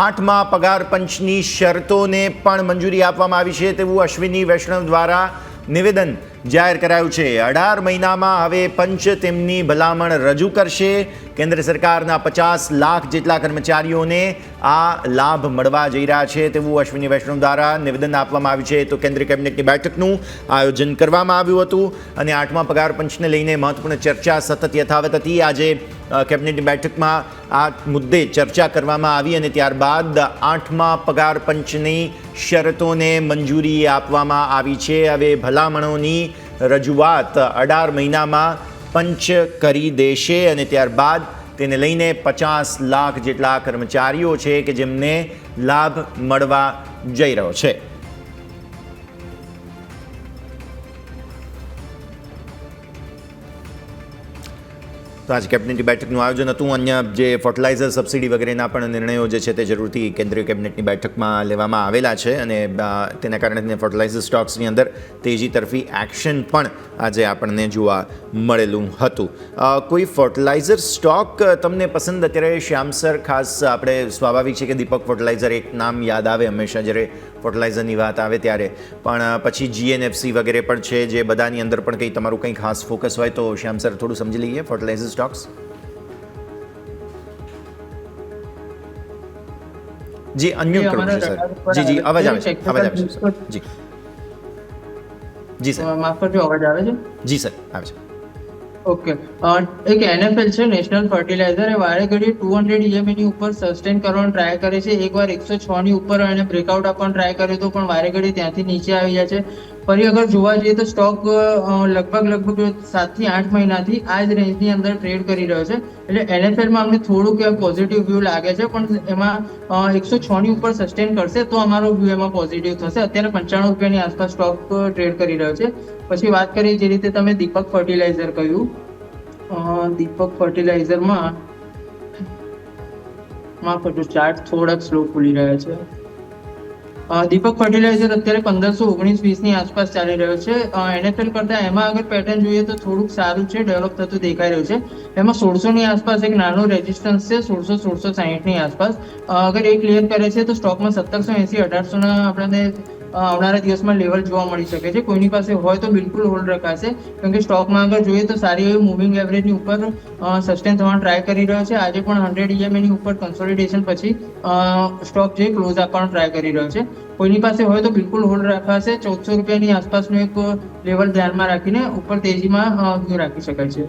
8મા પગાર પંચની શરતોને પણ મંજૂરી આપવામાં આવી છે તેવું અશ્વિની વૈષ્ણવ દ્વારા નિવેદન જાહેર કરાયું છે. 18 મહિનામાં હવે પંચ તેમની ભલામણ રજૂ કરશે. કેન્દ્ર સરકારના 50 લાખ જેટલા કર્મચારીઓને આ લાભ મળવા જઈ રહ્યા છે તેવું અશ્વિની વૈષ્ણવ દ્વારા નિવેદન આપવામાં આવ્યું છે. તો કેન્દ્રીય કેબિનેટની બેઠકનું આયોજન કરવામાં આવ્યું હતું અને 8મા પગાર પંચને લઈને મહત્વપૂર્ણ ચર્ચા સતત યથાવત હતી. આજે કેબિનેટની બેઠકમાં આ મુદ્દે ચર્ચા કરવામાં આવી અને ત્યારબાદ 8મા પગાર પંચની શરતોને મંજૂરી આપવામાં આવી છે. હવે ભલામણોની રજૂઆત 18 મહિનામાં પંચ કરી દેશે અને ત્યારબાદ તેને લઈને 50 લાખ જેટલા કર્મચારીઓ છે કે જેમને લાભ મળવા જઈ રહ્યો છે. તો આજે કેબિનેટની બેઠકનું આયોજન હતું. અન્ય જે ફર્ટિલાઇઝર સબસિડી વગેરેના પણ નિર્ણયો જે છે તે જરૂરથી કેન્દ્રીય કેબિનેટની બેઠકમાં લેવામાં આવેલા છે અને તેના કારણે ફર્ટિલાઇઝર સ્ટોક્સની અંદર તેજી તરફી એક્શન પણ આજે આપણને જોવા મળેલું હતું. કોઈ ફર્ટિલાઇઝર સ્ટોક તમને પસંદ અત્યારે શ્યામ સર? ખાસ આપણે સ્વાભાવિક છે કે દીપક ફર્ટિલાઇઝર એક નામ યાદ આવે હંમેશા જ્યારે ફર્ટિલાઇઝરની વાત આવે ત્યારે, પણ પછી GNFC વગેરે પણ છે જે બધાની અંદર પણ કંઈ તમારું કંઈ ખાસ ફોકસ હોય તો શ્યામ સર થોડું સમજી લઈએ ફર્ટિલાઇઝર સ્ટોક્સ. જી અનમ્યુટ કરું છું સર. જી અવાજ આવે છે, અવાજ આવે છે સર. જી સર, માફ કરજો, અવાજ આવે છે? જી સર આવે છે. ઓકે એક NFL છે નેશનલ ફર્ટિલાઇઝર, એ વારે ઘડી 200 EMA ની ઉપર સસ્ટેન કરવાનો ટ્રાય કરે છે. એકવાર 106 ની ઉપર એને બ્રેકઆઉટ આપવાનો ટ્રાય કર્યો તો પણ વારે ઘડી ત્યાંથી નીચે આવી જાય છે. ફરી અગર જોવા જઈએ તો સ્ટોક લગભગ 7 થી 8 મહિનાથી આ જ રેન્જની અંદર ટ્રેડ કરી રહ્યો છે. એટલે NFL માં અમને થોડુંક પોઝિટિવ વ્યૂ લાગે છે, પણ એમાં 106 ની ઉપર સસ્ટેન કરશે તો અમારો વ્યૂ એમાં પોઝિટિવ થશે. અત્યારે 95 રૂપિયાની આસપાસ સ્ટોક ટ્રેડ કરી રહ્યો છે. પછી વાત કરીએ જે રીતે તમે દીપક ફર્ટિલાઇઝર કહ્યું, દીપક ફર્ટિલાઇઝરમાં માફ કરજો, ચાર્ટ થોડાક સ્લો ખુલી રહ્યા છે. દીપક ફર્ટિલાઇઝર અત્યારે 1519-20 ની આસપાસ ચાલી રહ્યો છે. NFL કરતા એમાં અગર પેટર્ન જોઈએ તો થોડુંક સારું છે, ડેવલપ થતું દેખાઈ રહ્યું છે. એમાં 1600 ની આસપાસ એક નાનો રેઝિસ્ટન્સ છે, 1660 ની આસપાસ. અગર એ ક્લિયર કરે છે તો સ્ટોકમાં 1780-1800 ના આપણને આવનારા દિવસમાં લેવલ જોવા મળી શકે છે. કોઈની પાસે હોય તો બિલકુલ હોલ્ડ રખાશે, કેમ કે સ્ટોકમાં આગળ જોઈએ તો સારી એવી મૂવિંગ એવરેજની ઉપર સસ્ટેન થવાનો ટ્રાય કરી રહ્યો છે. આજે પણ 100 EMA ની ઉપર કન્સોલિડેશન પછી સ્ટોક જે ક્લોઝ આપવાનો ટ્રાય કરી રહ્યો છે. કોઈની પાસે હોય તો બિલકુલ હોલ્ડ રખાશે. 1400 રૂપિયાની આસપાસનું એક લેવલ ધ્યાનમાં રાખીને ઉપર તેજીમાં વ્યૂ રાખી શકાય છે.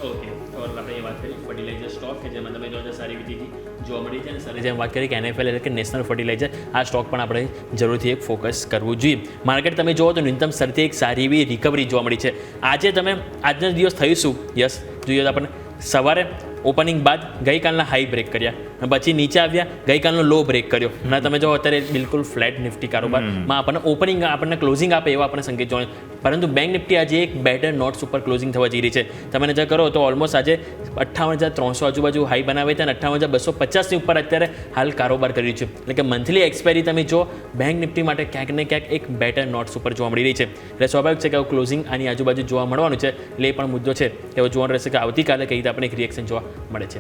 ઓકે, તો આપણે વાત કરી ફર્ટિલાઇઝર સ્ટોક કે જેમાં તમે જો સારી રીતે જોવા મળી છે. અને સરે જેમ વાત કરી કે NFL એટલે કે નેશનલ ફર્ટિલાઇઝર, આ સ્ટોક પણ આપણે જરૂરથી એક ફોકસ કરવું જોઈએ. માર્કેટ તમે જુઓ તો ન્યૂનતમ સ્તરથી એક સારી એવી રિકવરી જોવા મળી છે. આજે તમે આજનો દિવસ થઈશું યસ જોઈએ તો આપણને સવારે ઓપનિંગ બાદ ગઈકાલના હાઈ બ્રેક કર્યા, પછી નીચે આવ્યા, ગઈકાલનો લો બ્રેક કર્યો અને તમે જો અત્યારે બિલકુલ ફ્લેટ નિફ્ટી કારોબારમાં આપણને ઓપનિંગ આપણને ક્લોઝિંગ આપે એવા આપણને સંકેત જોવા. પરંતુ બેંક નિફ્ટી આજે એક બેટર નોટ્સ ઉપર ક્લોઝિંગ થવા જઈ રહી છે. તમે નજર કરો તો ઓલમોસ્ટ આજે 58,300 આજુબાજુ હાઈ બનાવે છે અને 58,250ની ઉપર અત્યારે હાલ કારોબાર કરી રહ્યું છે. એટલે કે મંથલી એક્સપાયરી તમે જો બેંક નિફ્ટી માટે ક્યાંક ને ક્યાંક એક બેટર નોટ્સ ઉપર જોવા મળી રહી છે. એટલે સ્વાભાવિક છે કે ક્લોઝિંગ આની આજુબાજુ જોવા મળવાનું છે. એટલે એ પણ મુદ્દો છે એવો જોવાનું રહેશે કે આવતીકાલે કઈ રીતે આપણે એક રિએક્શન જોવા મળે છે.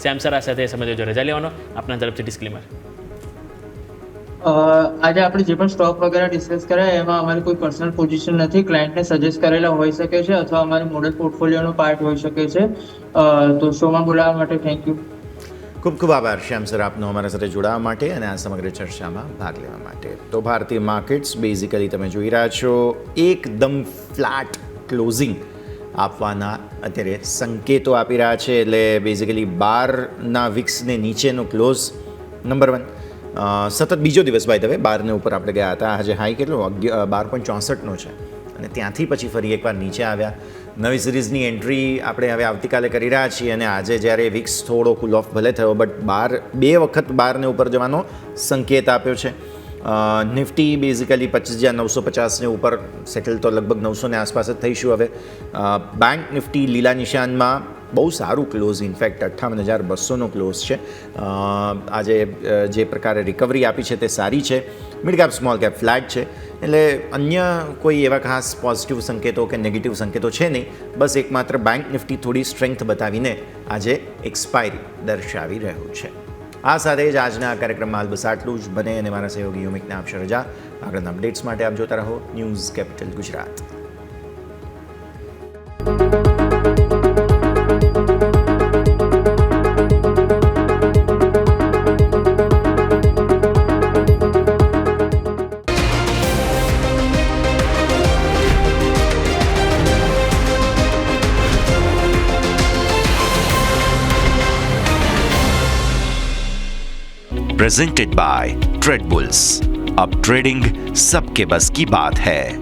શ્યામ સર, આ સાથે સમય જો રજા લેવાનો આપણા તરફથી ડિસ્ક્લેમર. આજે આપણે જે પણ સ્ટોક વગેરે ડિસ્કસ કર્યા એમાં અમારી કોઈ પર્સનલ પોઝિશન નથી. ક્લાયન્ટને સજેસ્ટ કરેલા હોઈ શકે છે અથવા અમારી મોડેલ પોર્ટફોલિયોનો પાર્ટ હોઈ શકે છે. તો શોમાં બોલાવવા માટે થેન્ક યુ. ખૂબ ખૂબ આભાર શ્યામ સર આપનો અમારા સાથે જોડાવા માટે અને આ સમગ્ર ચર્ચામાં ભાગ લેવા માટે. તો ભારતીય માર્કેટ્સ બેઝિકલી તમે જોઈ રહ્યા છો એકદમ ફ્લેટ ક્લોઝિંગ આપવાના અત્યારે સંકેતો આપી રહ્યા છે. એટલે બેઝિકલી 12ના વિક્સને નીચેનો ક્લોઝ નંબર 1. સતત બીજો દિવસ બાય ધ વે 12ને ઉપર આપણે ગયા હતા. આજે હાઈ કેટલો 12.64નો છે અને ત્યાંથી પછી ફરી એકવાર નીચે આવ્યા. નવી સિરીઝની એન્ટ્રી આપણે હવે આવતીકાલે કરી રહ્યા છીએ અને આજે જ્યારે વિક્સ થોડો કુલ ઓફ ભલે થયો બટ 2 વખત 12ને ઉપર જવાનો સંકેત આપ્યો છે. નિફ્ટી બેઝિકલી 25,950ને ઉપર સેટલ તો લગભગ 900 ને આસપાસ જ થઈશું હવે. બેંક નિફ્ટી લીલા નિશાનમાં બહુ સારું ક્લોઝ, ઇનફેક્ટ 58,200નો ક્લોઝ છે. આજે જે પ્રકારે રિકવરી આપી છે તે સારી છે. Mid cap small cap flat છે. એટલે અન્ય કોઈ એવા ખાસ પોઝિટિવ સંકેતો કે નેગેટિવ સંકેતો છે નહીં. બસ એકમાત્ર બેંક નિફ્ટી થોડી સ્ટ્રેન્થ બતાવીને આજે એક્સપાયરી દર્શાવી રહ્યું છે. આ સાથે જ આજના કાર્યક્રમમાં હાલ બસ આટલું જ. બને અને મારા સહયોગી યુમિકને આપશે રજા. આગળના અપડેટ્સ માટે આપ જોતા રહો news capital Gujarat. Presented by trade bulls. अब ट्रेडिंग सबके बस की बात है.